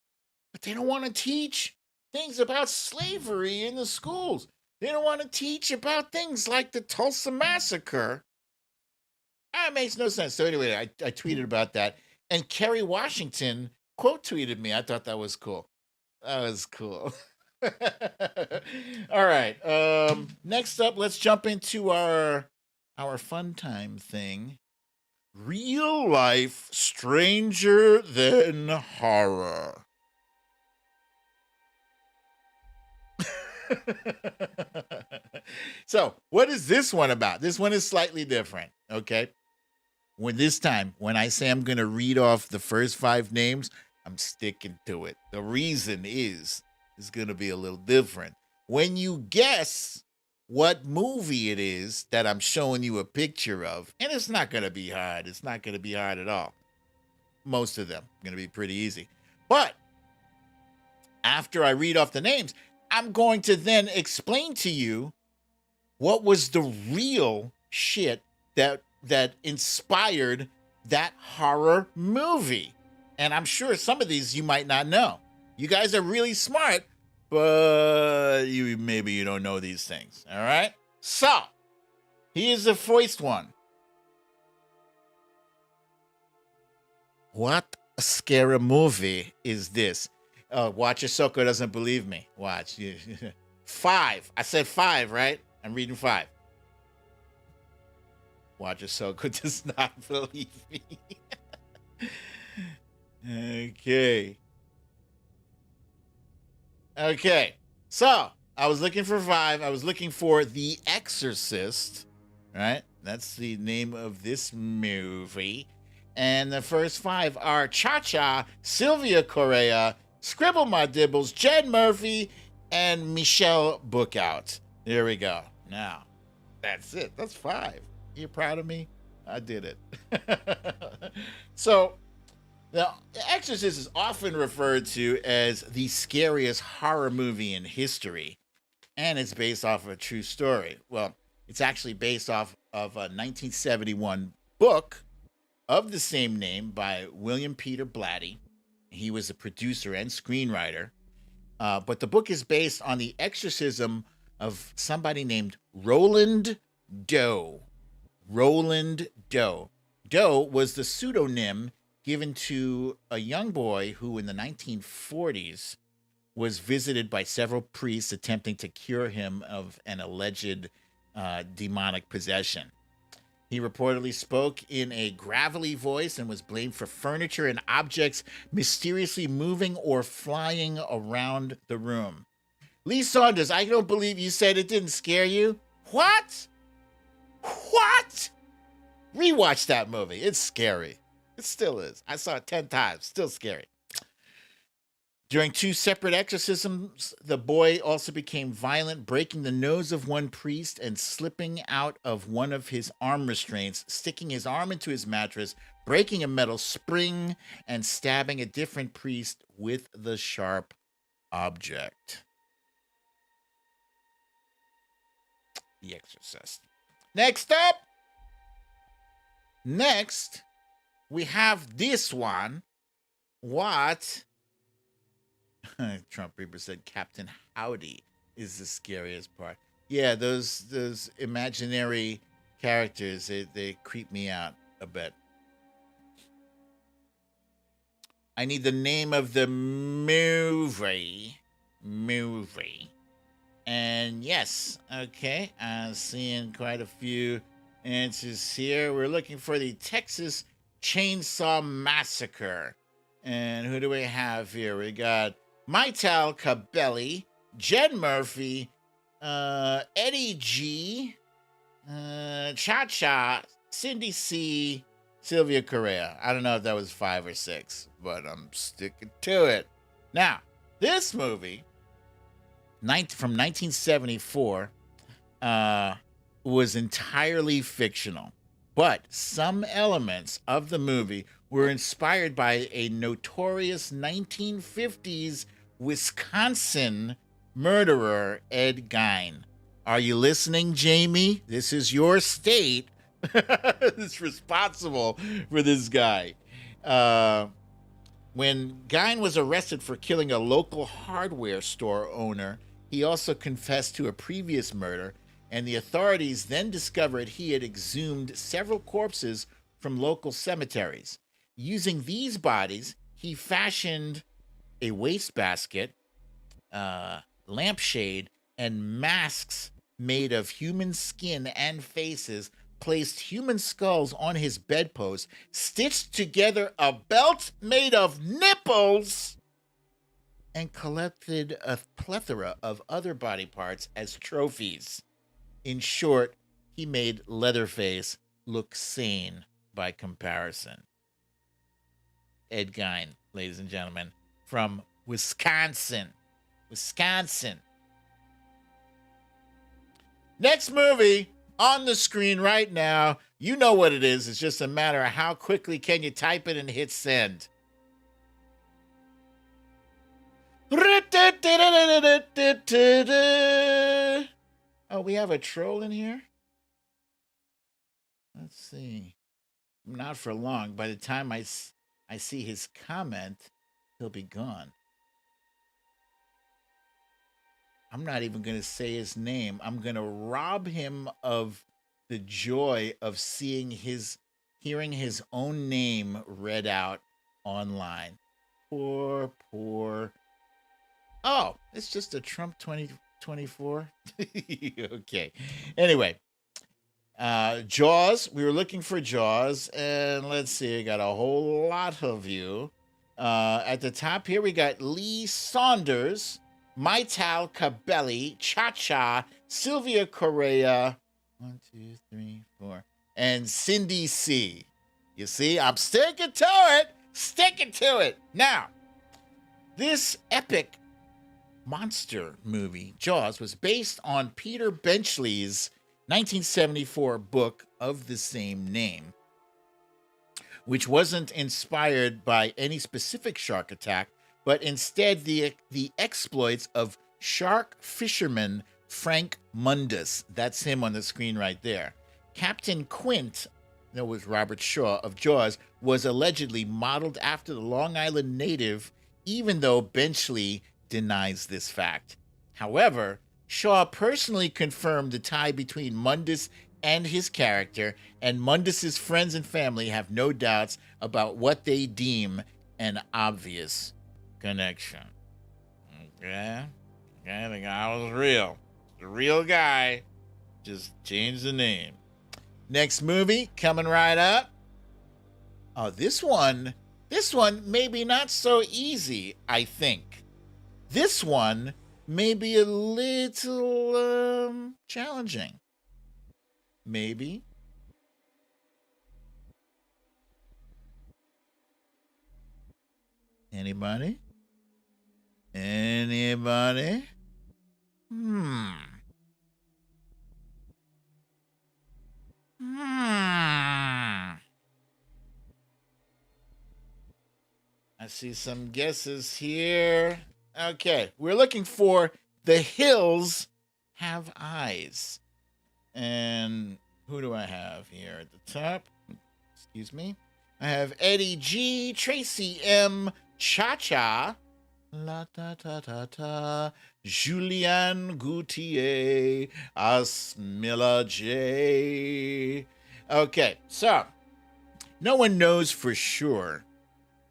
Speaker 1: but they don't want to teach things about slavery in the schools. They don't want to teach about things like the Tulsa massacre. It makes no sense. So anyway, I tweeted about that, and Kerry Washington quote tweeted me. I thought that was cool. That was cool. All right. Next up, let's jump into our fun time thing. Real life stranger than horror. So, what is this one about? This one is slightly different, okay? When I say I'm going to read off the first 5 names, I'm sticking to it. The reason is it's going to be a little different. When you guess what movie it is that I'm showing you a picture of, and it's not going to be hard. It's not going to be hard at all. Most of them are going to be pretty easy. But after I read off the names, I'm going to then explain to you what was the real shit that inspired that horror movie. And I'm sure some of these you might not know. You guys are really smart, but maybe you don't know these things. All right? So, here's the first one. What a scary movie is this? Watch Ahsoka doesn't believe me. Watch. 5. I said 5, right? I'm reading 5. Watch Ahsoka does not believe me. Okay. So, I was looking for 5. I was looking for The Exorcist, right? That's the name of this movie. And the first 5 are Cha-Cha, Sylvia Correa, Scribble My Dibbles, Jed Murphy, and Michelle Bookout. There we go. Now, that's it. That's 5. You proud of me? I did it. So, The Exorcist is often referred to as the scariest horror movie in history, and it's based off of a true story. Well, it's actually based off of a 1971 book of the same name by William Peter Blatty. He was a producer and screenwriter. But the book is based on the exorcism of somebody named Roland Doe. Roland Doe. Doe was the pseudonym given to a young boy who, in the 1940s, was visited by several priests attempting to cure him of an alleged demonic possession. He reportedly spoke in a gravelly voice and was blamed for furniture and objects mysteriously moving or flying around the room. Lee Saunders, I don't believe you said it didn't scare you. What? What? Rewatch that movie. It's scary. It still is. I saw it 10 times. Still scary. During 2 separate exorcisms, the boy also became violent, breaking the nose of one priest and slipping out of one of his arm restraints, sticking his arm into his mattress, breaking a metal spring, and stabbing a different priest with the sharp object. The Exorcist. Next up. Next, we have this one. What? Trump Reaper said Captain Howdy is the scariest part. Yeah, those imaginary characters, they creep me out a bit. I need the name of the movie. And yes, okay, I'm seeing quite a few answers here. We're looking for the Texas Chainsaw Massacre. And who do we have here? We got Maital Cabelli, Jen Murphy, Eddie G, Cha-Cha, Cindy C, Sylvia Correa. I don't know if that was 5 or 6, but I'm sticking to it. Now, this movie, from 1974, was entirely fictional. But some elements of the movie were inspired by a notorious 1950s Wisconsin murderer, Ed Gein. Are you listening, Jamie? This is your state that's responsible for this guy. When Gein was arrested for killing a local hardware store owner, he also confessed to a previous murder, and the authorities then discovered he had exhumed several corpses from local cemeteries. Using these bodies, he fashioned a wastebasket, lampshade, and masks made of human skin and faces, placed human skulls on his bedpost, stitched together a belt made of nipples, and collected a plethora of other body parts as trophies. In short, he made Leatherface look sane by comparison. Ed Gein, ladies and gentlemen, from Wisconsin. Next movie on the screen right now. You know what it is. It's just a matter of how quickly can you type it and hit send. Oh, we have a troll in here? Let's see. Not for long. By the time I see his comment, he'll be gone. I'm not even going to say his name. I'm going to rob him of the joy of hearing his own name read out online. Poor. Oh, it's just a Trump 2024. Okay. Anyway, Jaws. We were looking for Jaws, and let's see. I got a whole lot of you. At the top here, we got Lee Saunders, Maital Cabelli, Cha-Cha, Sylvia Correa, 1, 2, 3, 4, and Cindy C. You see, I'm sticking to it. Now, this epic monster movie, Jaws, was based on Peter Benchley's 1974 book of the same name, which wasn't inspired by any specific shark attack, but instead the exploits of shark fisherman Frank Mundus. That's him on the screen right there. Captain Quint, that was Robert Shaw of Jaws, was allegedly modeled after the Long Island native, even though Benchley denies this fact. However, Shaw personally confirmed the tie between Mundus and his character, and Mundus's friends and family have no doubts about what they deem an obvious connection. Okay? Okay, the guy was real. The real guy. Just changed the name. Next movie coming right up. Oh, this one maybe not so easy, I think. This one may be a little challenging. Maybe. Anybody? Anybody? I see some guesses here. Okay, we're looking for The Hills Have Eyes. And who do I have here at the top? Excuse me. I have Eddie G, Tracy M, Cha-Cha, La Ta Ta Ta Ta, Julianne Gautier, Asmilla J. Okay, so no one knows for sure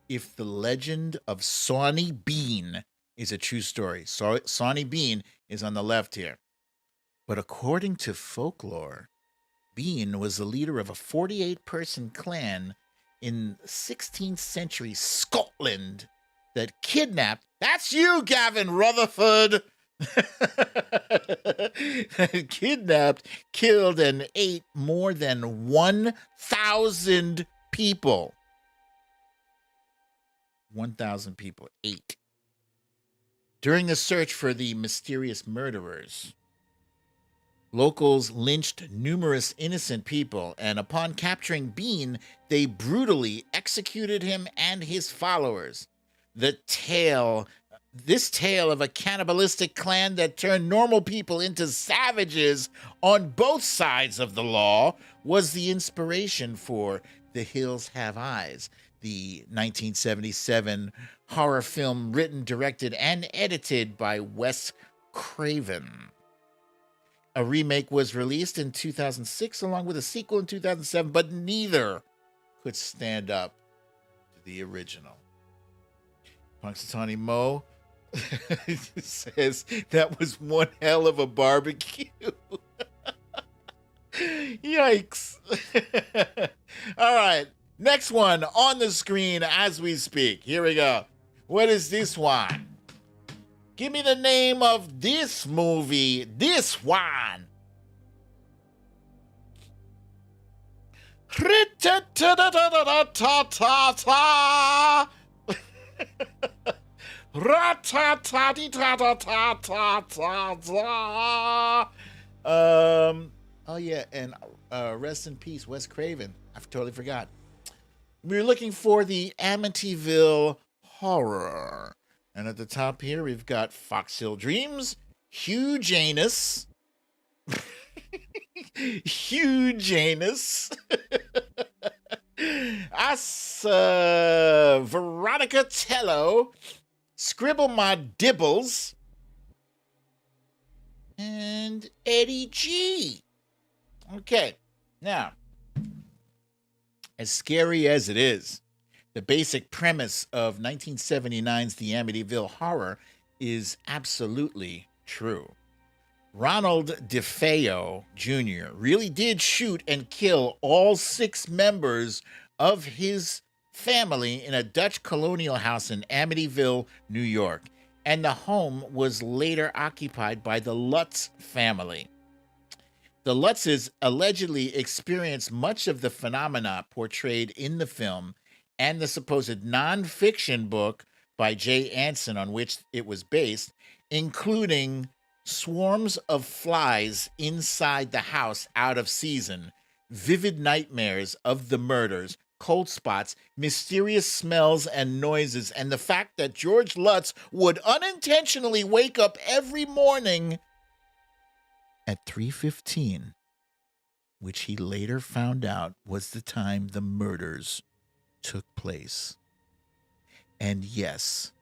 Speaker 1: if the legend of Sawney Bean is a true story. So Sawney Bean is on the left here. But according to folklore, Bean was the leader of a 48-person clan in 16th century Scotland that kidnapped, that's you, Gavin Rutherford, kidnapped, killed, and ate more than 1,000 people. 1,000 people ate. During the search for the mysterious murderers, locals lynched numerous innocent people, and upon capturing Bean, they brutally executed him and his followers. This tale of a cannibalistic clan that turned normal people into savages on both sides of the law was the inspiration for The Hills Have Eyes, the 1977 horror film written, directed, and edited by Wes Craven. A remake was released in 2006 along with a sequel in 2007, but neither could stand up to the original. Punxsutawney Mo says that was one hell of a barbecue. Yikes. All right, next one on the screen as we speak. Here we go. What is this one? Give me the name of this movie. This one. Oh yeah, and rest in peace, Wes Craven. I totally forgot. We're looking for the Amityville Horror. And at the top here, we've got Foxhill Dreams, Huge Anus, Huge Anus, Veronica Tello, Scribble My Dibbles, and Eddie G. Okay, now, as scary as it is, the basic premise of 1979's The Amityville Horror is absolutely true. Ronald DeFeo Jr. really did shoot and kill all 6 members of his family in a Dutch colonial house in Amityville, New York, and the home was later occupied by the Lutz family. The Lutzes allegedly experienced much of the phenomena portrayed in the film and the supposed nonfiction book by Jay Anson on which it was based, including Swarms of flies inside the house out of season, vivid nightmares of the murders, cold spots, mysterious smells and noises, and the fact that George Lutz would unintentionally wake up every morning at 3:15, which he later found out was the time the murders took place. And yes,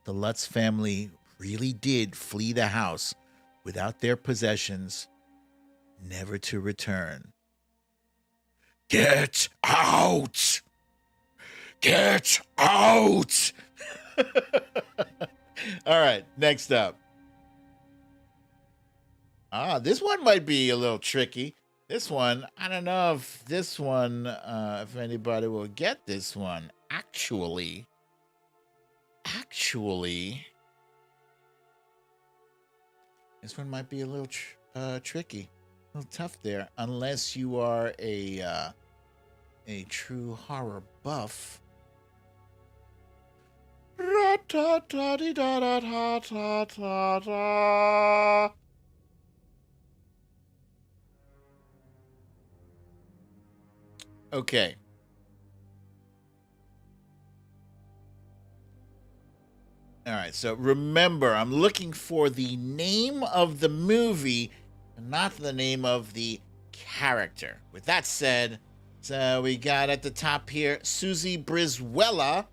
Speaker 1: the Lutz family really did flee the house without their possessions, never to return. Get out! Get out! All right, next up. This one might be a little tricky. This one, I don't know if if anybody will get this one. Actually, this one might be a little tricky, a little tough there, unless you are a true horror buff. Okay. All right, so remember, I'm looking for the name of the movie, not the name of the character. With that said, so we got at the top here, Susie Brizuela.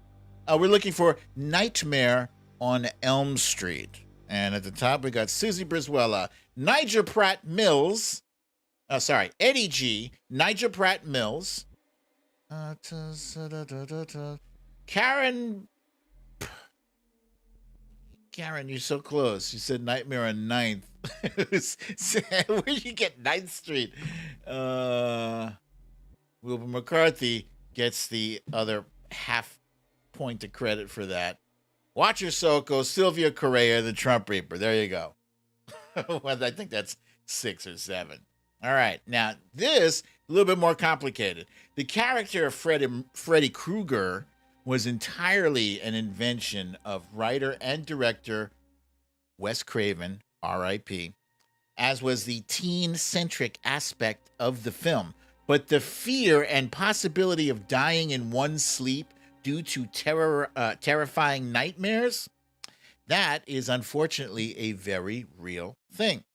Speaker 1: We're looking for Nightmare on Elm Street. And at the top, we got Susie Brizuela, Nigel Pratt Mills. Eddie G, Nigel Pratt Mills. Karen, you're so close. You said Nightmare on 9th. Where'd you get 9th Street? Wilbur McCarthy gets the other half point of credit for that. Watcher Soko, Sylvia Correa, the Trump Reaper. There you go. Well, I think that's 6 or 7. All right. Now, this, a little bit more complicated. The character of Freddy Krueger was entirely an invention of writer and director Wes Craven, R.I.P., as was the teen-centric aspect of the film. But the fear and possibility of dying in one's sleep due to terrifying nightmares, that is unfortunately a very real thing.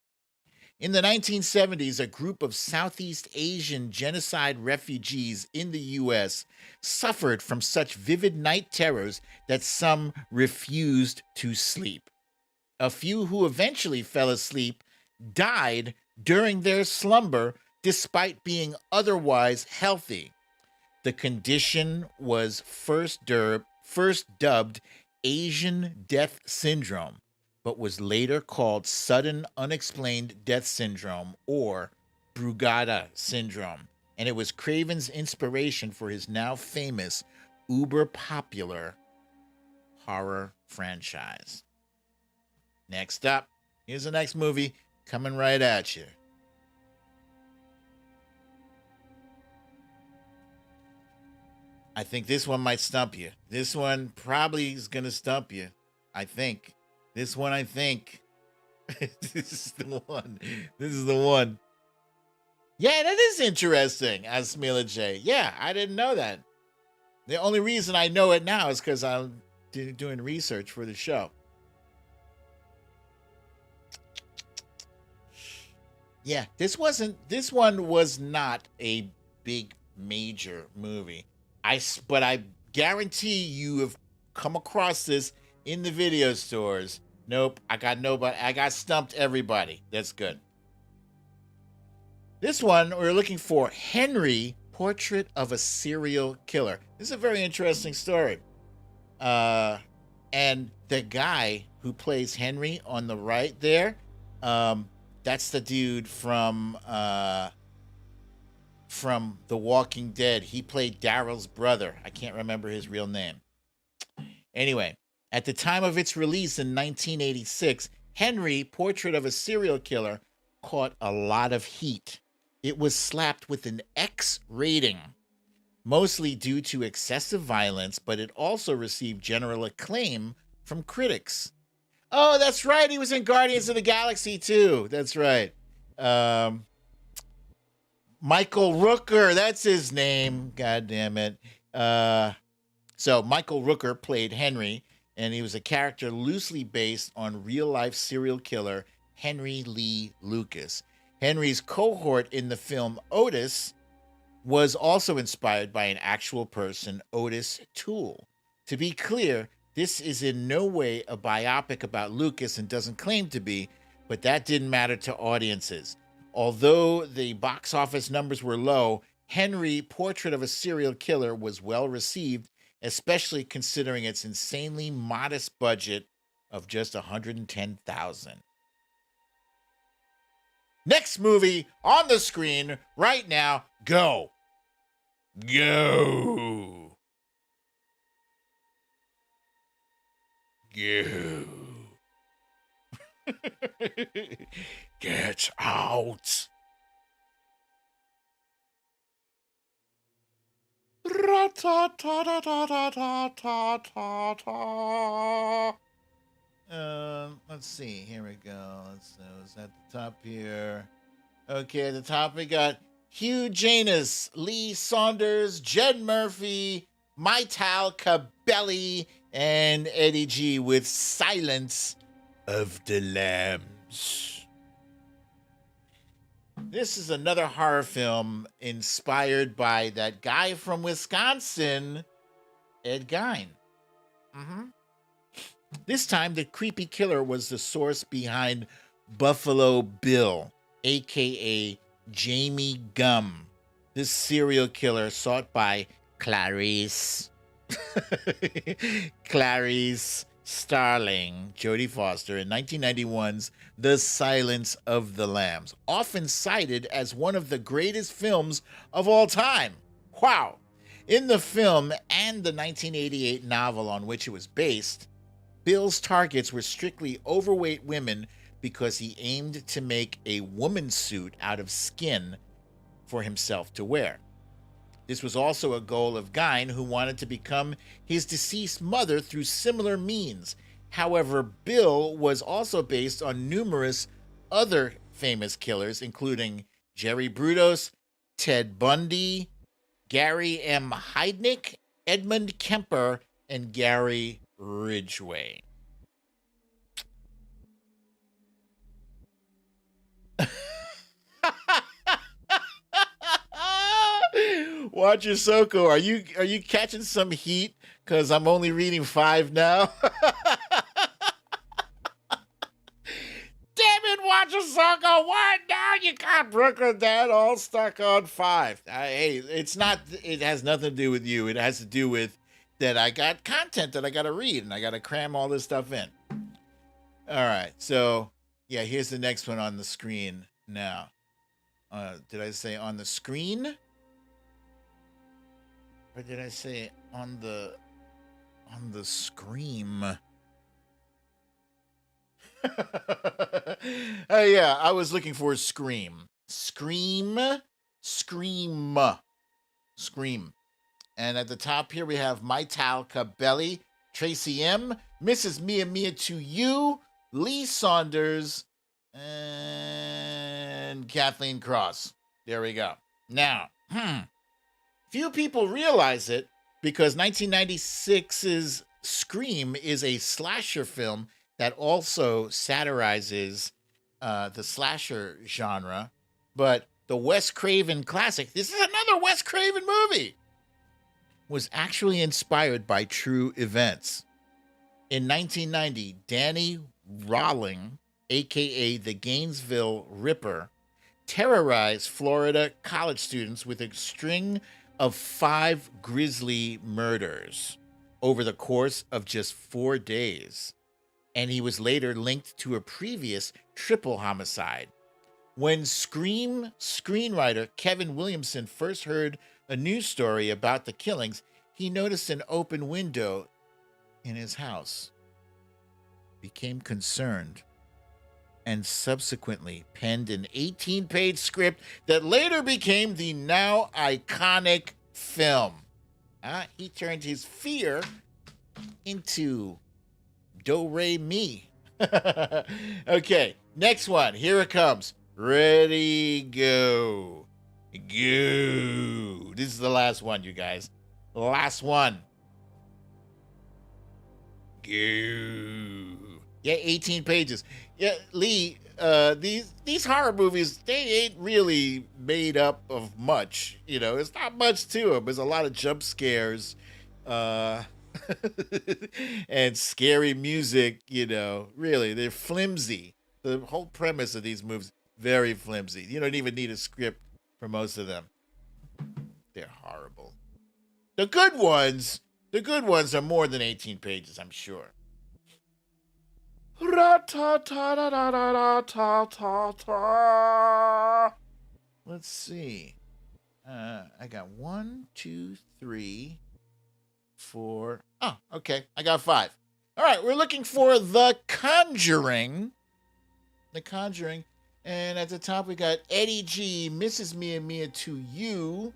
Speaker 1: In the 1970s, a group of Southeast Asian genocide refugees in the U.S. suffered from such vivid night terrors that some refused to sleep. A few who eventually fell asleep died during their slumber despite being otherwise healthy. The condition was first dubbed Asian Death Syndrome, but was later called Sudden Unexplained Death Syndrome or Brugada Syndrome, and it was Craven's inspiration for his now famous, uber-popular horror franchise. Next up, here's the next movie coming right at you. I think this one might stump you. This one probably is going to stump you, I think. This one, I think. This is the one. Yeah, that is interesting, as Smila J. Yeah, I didn't know that. The only reason I know it now is because I'm doing research for the show. Yeah, this one was not a big major movie. But I guarantee you have come across this in the video stores. Nope, I got nobody. I got stumped everybody. That's good. This one, we're looking for Henry, Portrait of a Serial Killer. This is a very interesting story. And the guy who plays Henry on the right there, that's the dude from The Walking Dead. He played Daryl's brother. I can't remember his real name. Anyway, at the time of its release in 1986, Henry, Portrait of a Serial Killer, caught a lot of heat. It was slapped with an X rating, mostly due to excessive violence, but it also received general acclaim from critics. Oh, that's right. He was in Guardians of the Galaxy too. That's right. Um, Michael Rooker, that's his name. God damn it. So Michael Rooker played Henry, and he was a character loosely based on real-life serial killer Henry Lee Lucas. Henry's cohort in the film Otis was also inspired by an actual person, Otis Toole. To be clear, this is in no way a biopic about Lucas and doesn't claim to be, but that didn't matter to audiences. Although the box office numbers were low, Henry, Portrait of a Serial Killer, was well received, especially considering its insanely modest budget of just $110,000. Next movie on the screen right now. Go. Go. Go. Get out. Let's see. Here we go. It's at the top here. Okay, at the top we got Hugh Janus, Lee Saunders, Jed Murphy, Maital Cabelli, and Eddie G with Silence of the Lambs. This is another horror film inspired by that guy from Wisconsin, Ed Gein. This time, the creepy killer was the source behind Buffalo Bill, a.k.a. Jamie Gum, this serial killer sought by Clarice Starling, Jodie Foster, in 1991's The Silence of the Lambs, often cited as one of the greatest films of all time. Wow! In the film and the 1988 novel on which it was based, Bill's targets were strictly overweight women because he aimed to make a woman's suit out of skin for himself to wear. This was also a goal of Gein, who wanted to become his deceased mother through similar means. However, Bill was also based on numerous other famous killers, including Jerry Brudos, Ted Bundy, Gary M. Heidnik, Edmund Kemper, and Gary Ridgway. Watch your Soko. Are you catching some heat? Because I'm only reading 5 now. Damn it, Watch your Soko. What? Now you got BrooklynDad all stuck on 5. Hey, it's not. It has nothing to do with you. It has to do with that I got content that I got to read, and I got to cram all this stuff in. All right. So, yeah, here's the next one on the screen now. Did I say on the screen? Or did I say on the scream? Yeah, I was looking for Scream. Scream. And at the top here we have Maital Cabelli, Tracy M, Mrs. Mia to You, Lee Saunders, and Kathleen Cross. There we go. Now, few people realize it because 1996's Scream is a slasher film that also satirizes the slasher genre. But the Wes Craven classic, this is another Wes Craven movie, was actually inspired by true events. In 1990, Danny Rawling, a.k.a. the Gainesville Ripper, terrorized Florida college students with a string of 5 grisly murders over the course of just 4 days, and he was later linked to a previous triple homicide. When Scream screenwriter Kevin Williamson first heard a news story about the killings, he noticed an open window in his house, became concerned, and subsequently penned an 18-page script that later became the now iconic film. He turned his fear into Do-Re-Mi. Okay, next one. Here it comes. Ready, go. Go. This is the last one, you guys. The last one. Go. Yeah, 18 pages. Yeah, Lee, these horror movies, they ain't really made up of much. You know, it's not much to them. There's a lot of jump scares. Uh and scary music, you know, really, they're flimsy. The whole premise of these movies, very flimsy. You don't even need a script for most of them. They're horrible. The good ones are more than 18 pages, I'm sure. Let's see. I got 1, 2, 3, 4. Oh, okay. I got 5. All right, we're looking for The Conjuring. The Conjuring. And at the top, we got Eddie G, Mrs. Mia Mia to You,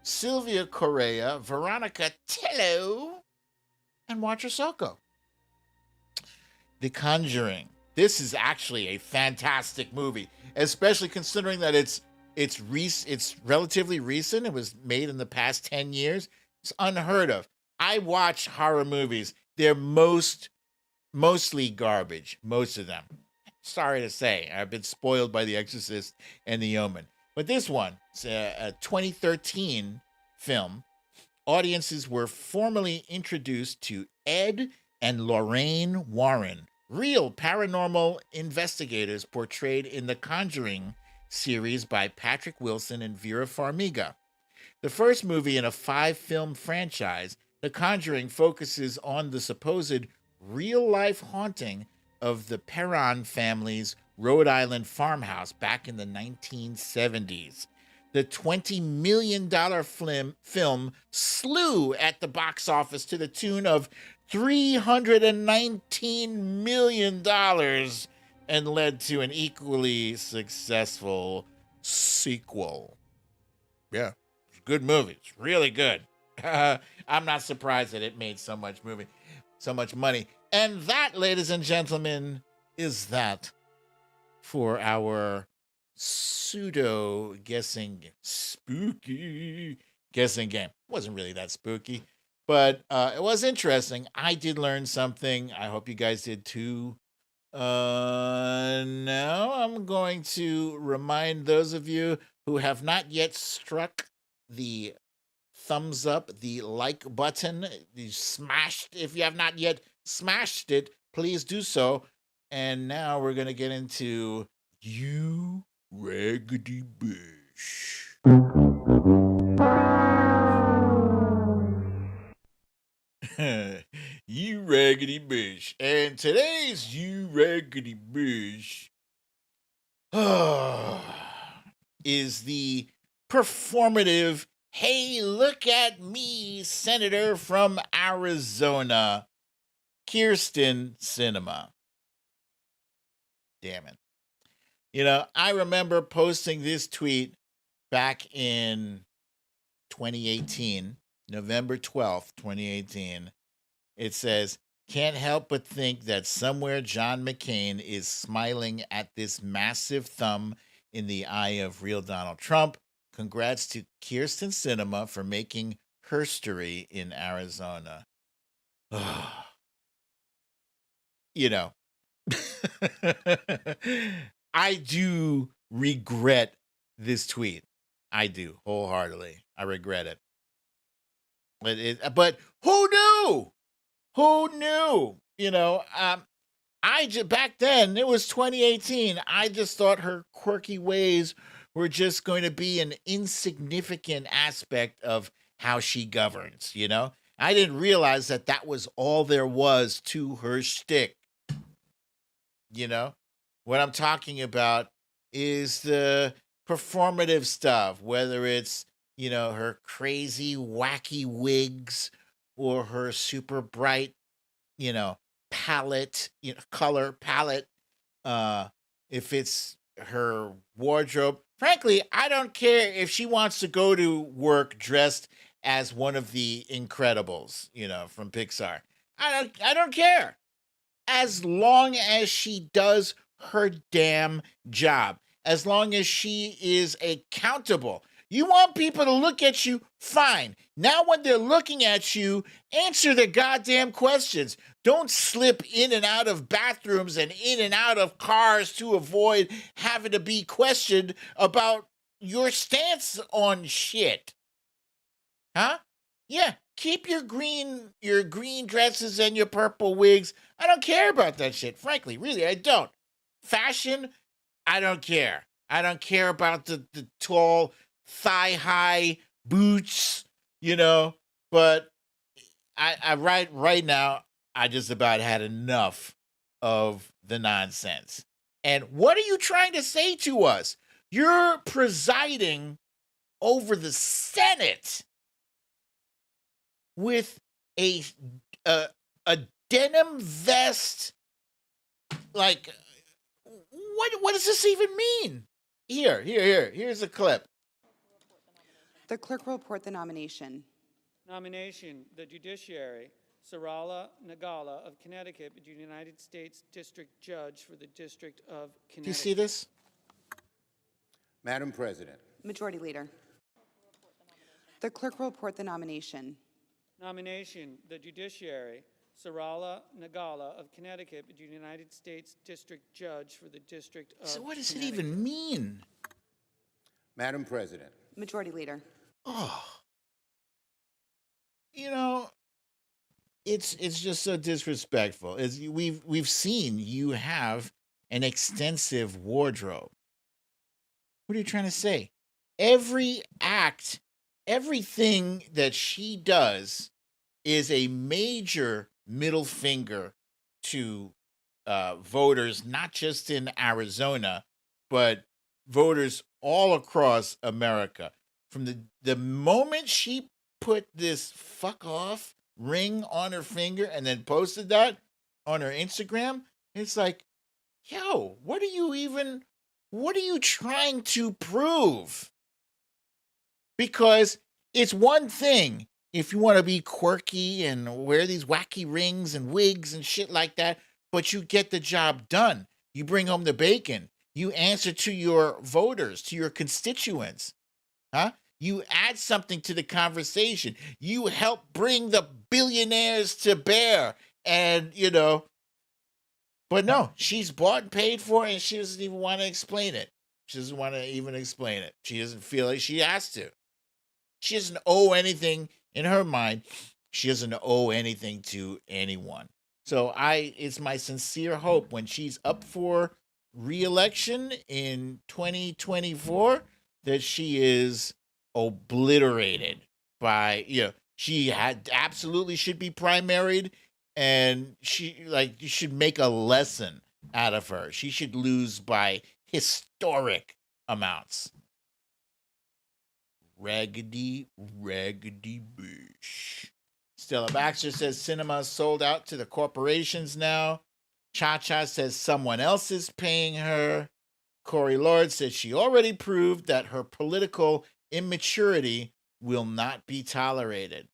Speaker 1: Sylvia Correa, Veronica Tello, and Watcher Soko. The Conjuring. This is actually a fantastic movie, especially considering that it's relatively recent. It was made in the past 10 years. It's unheard of. I watch horror movies. They're mostly garbage, most of them. Sorry to say, I've been spoiled by The Exorcist and The Omen. But this one, it's a 2013 film. Audiences were formally introduced to Ed and Lorraine Warren, real paranormal investigators portrayed in The Conjuring series by Patrick Wilson and Vera Farmiga. The first movie in a 5-film franchise, The Conjuring focuses on the supposed real-life haunting of the Perron family's Rhode Island farmhouse back in the 1970s. The $20 million film slew at the box office to the tune of $319 million and led to an equally successful sequel. Yeah, it's a good movie. It's really good. I'm not surprised that it made so much money. And that, ladies and gentlemen, is that for our pseudo spooky guessing game. It wasn't really that spooky, but it was interesting. I did learn something. I hope you guys did too. Now I'm going to remind those of you who have not yet struck the thumbs up, the like button, you smashed. If you have not yet smashed it, please do so. And now we're going to get into You Raggedy Bush. You Raggedy Bush. And today's You Raggedy Bush is the performative, hey, look at me, Senator from Arizona, KYRSTEN Sinema. Damn it. You know, I remember posting this tweet back in 2018, November 12th, 2018. It says, can't help but think that somewhere John McCain is smiling at this massive thumb in the eye of real Donald Trump. Congrats to KYRSTEN Sinema for making herstory in Arizona. You know, I do regret this tweet. I do wholeheartedly. I regret it. But who knew? Who knew? You know, back then it was 2018. I just thought her quirky ways were just going to be an insignificant aspect of how she governs. You know, I didn't realize that was all there was to her shtick. You know, what I'm talking about is the performative stuff, whether it's, you know, her crazy, wacky wigs or her super bright, you know, palette, you know, color palette. If it's her wardrobe, frankly, I don't care if she wants to go to work dressed as one of the Incredibles, you know, from Pixar. I don't care. as long as she does her damn job, as long as she is accountable. You want people to look at you, fine. Now when they're looking at you, answer the goddamn questions. Don't slip in and out of bathrooms and in and out of cars to avoid having to be questioned about your stance on shit. Huh? Yeah, keep your green dresses and your purple wigs. I don't care about that shit. Frankly, really, I don't. Fashion, I don't care. I don't care about the tall, thigh-high boots, but I right now, I just about had enough of the nonsense. And what are you trying to say to us? You're presiding over the Senate with a a denim vest. Like, what does this even mean? Here's a clip.
Speaker 2: The clerk will report the nomination.
Speaker 3: Nomination, the judiciary, Sarala Nagala of Connecticut, United States District Judge for the District of Connecticut.
Speaker 1: Do you see this?
Speaker 4: Madam President.
Speaker 2: Majority Leader. The clerk will report the nomination.
Speaker 3: Nomination, the judiciary, Sarala Nagala of Connecticut, United States District Judge for the District of
Speaker 1: So what does it
Speaker 3: Connecticut.
Speaker 1: even mean?
Speaker 4: Madam President.
Speaker 2: Majority Leader.
Speaker 1: Oh. It's just so disrespectful. We've seen you have an extensive wardrobe. What are you trying to say? Every act, everything that she does is a major middle finger to voters, not just in Arizona, but voters all across America. From the moment she put this fuck off ring on her finger and then posted that on her Instagram, it's like, yo, what are you trying to prove? Because it's one thing if you want to be quirky and wear these wacky rings and wigs and shit like that, but you get the job done. You bring home the bacon. You answer to your voters, to your constituents. Huh? You add something to the conversation. You help bring the billionaires to bear. And, but no, she's bought and paid for it, and she doesn't even want to explain it. She doesn't want to even explain it. She doesn't feel like she has to. She doesn't owe anything in her mind. She doesn't owe anything to anyone. So it's my sincere hope when she's up for re-election in 2024 that she is obliterated by, she absolutely should be primaried, and you should make a lesson out of her. She should lose by historic amounts. Raggedy bitch. Stella Baxter says Sinema sold out to the corporations now. Cha-Cha says someone else is paying her. Corey Lord says she already proved that her political immaturity will not be tolerated.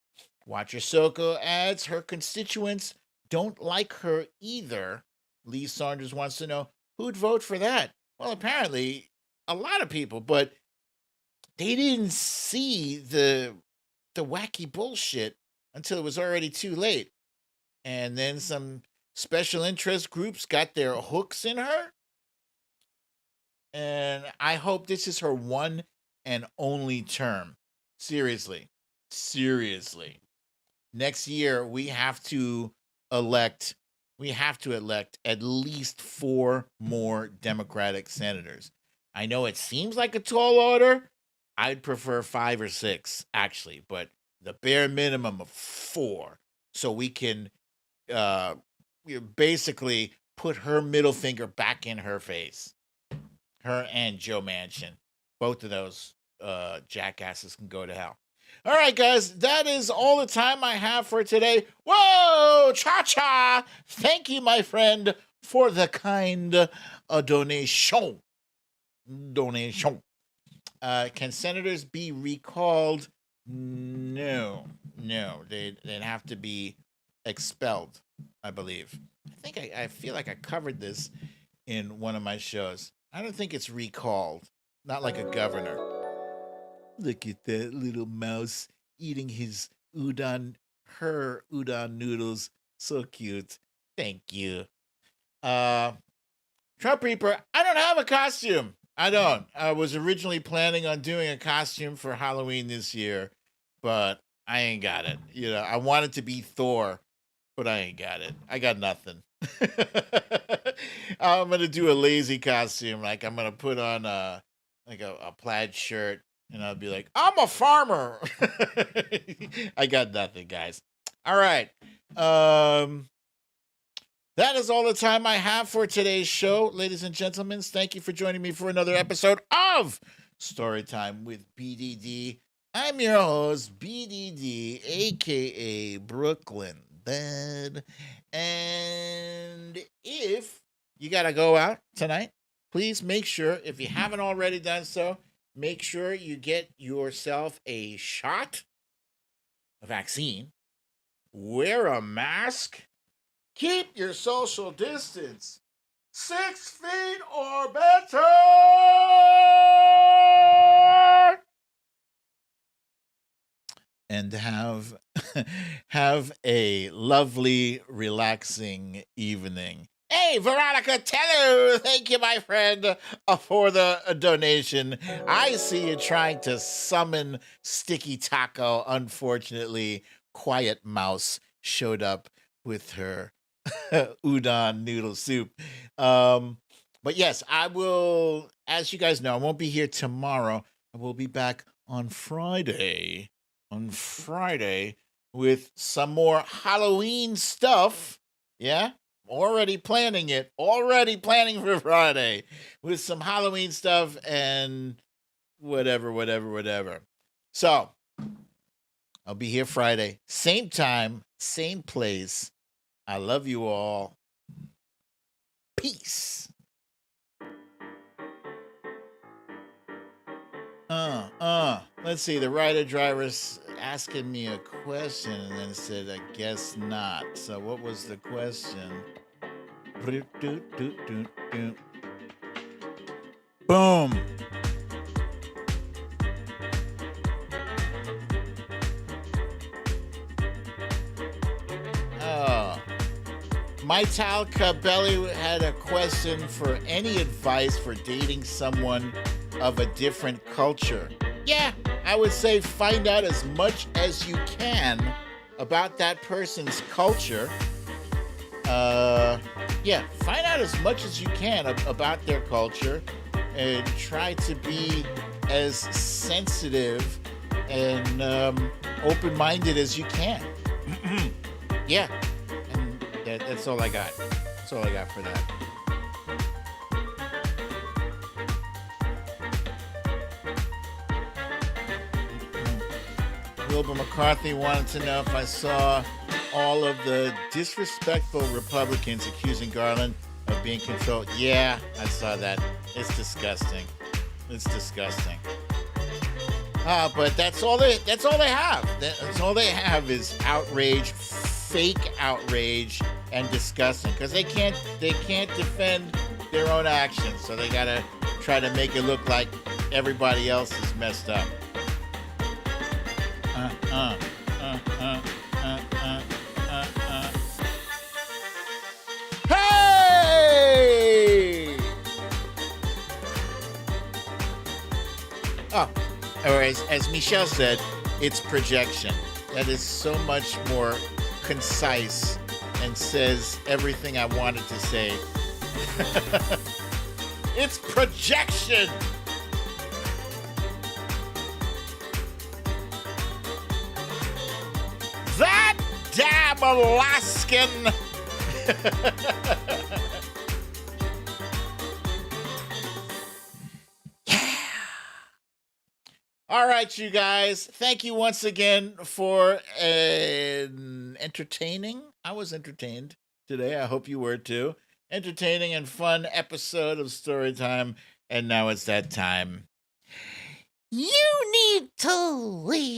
Speaker 1: Watcher Soko adds her constituents don't like her either. Lee Saunders wants to know who'd vote for that. Well, apparently a lot of people, but they didn't see the wacky bullshit until it was already too late. And then some special interest groups got their hooks in her. And I hope this is her one and only term. Seriously. Next year, we have to elect at least 4 more Democratic senators. I know it seems like a tall order. I'd prefer 5 or 6, actually, but the bare minimum of 4, so we can basically put her middle finger back in her face. Her and Joe Manchin. Both of those jackasses can go to hell. All right, guys, that is all the time I have for today. Whoa, Cha-Cha! Thank you, my friend, for the kind donation. Can senators be recalled? No. They'd have to be expelled, I believe. I feel like I covered this in one of my shows. I don't think it's recalled. Not like a governor. Look at that little mouse eating her udon noodles. So cute. Thank you. Trump Reaper, I don't have a costume. I don't. I was originally planning on doing a costume for Halloween this year, but I ain't got it. I wanted to be Thor, but I ain't got it. I got nothing. I'm gonna do a lazy costume. Like I'm gonna put on a plaid shirt, and I'll be like, I'm a farmer. I got nothing, guys. All right. That is all the time I have for today's show, ladies and gentlemen. Thank you for joining me for another episode of Storytime with BDD. I'm your host, BDD, aka BrooklynDad. And if you got to go out tonight, please make sure, if you haven't already done so, make sure you get yourself a shot, a vaccine, wear a mask, keep your social distance 6 feet or better, and have a lovely, relaxing evening. Hey, Veronica Teller, thank you, my friend, for the donation. I see you trying to summon Sticky Taco. Unfortunately, Quiet Mouse showed up with her udon noodle soup. But yes, I will, as you guys know, I won't be here tomorrow. I will be back on Friday. With some more Halloween stuff. Yeah? Already planning for Friday with some Halloween stuff and whatever. So, I'll be here Friday. Same time, same place. I love you all. Peace. Let's see. The writer-driver's asking me a question and then said, I guess not. So what was the question? Boom. Maital Cabelli had a question for any advice for dating someone of a different culture. Yeah, I would say find out as much as you can about that person's culture. Find out as much as you can about their culture and try to be as sensitive and open-minded as you can. Yeah. That's all I got. That's all I got for that. Wilbur McCarthy wanted to know if I saw all of the disrespectful Republicans accusing Garland of being controlled. Yeah, I saw that. It's disgusting. But that's all they have. That's all they have is outrage, fake outrage, and disgusting, because they can't defend their own actions, so they gotta try to make it look like everybody else is messed up. Hey! Or as Michelle said, it's projection. That is so much more concise and says everything I wanted to say. It's projection! That damn Alaskan! Yeah! All right, you guys. Thank you once again for entertaining. I was entertained today. I hope you were too. Entertaining and fun episode of Storytime. And now it's that time. You need to leave.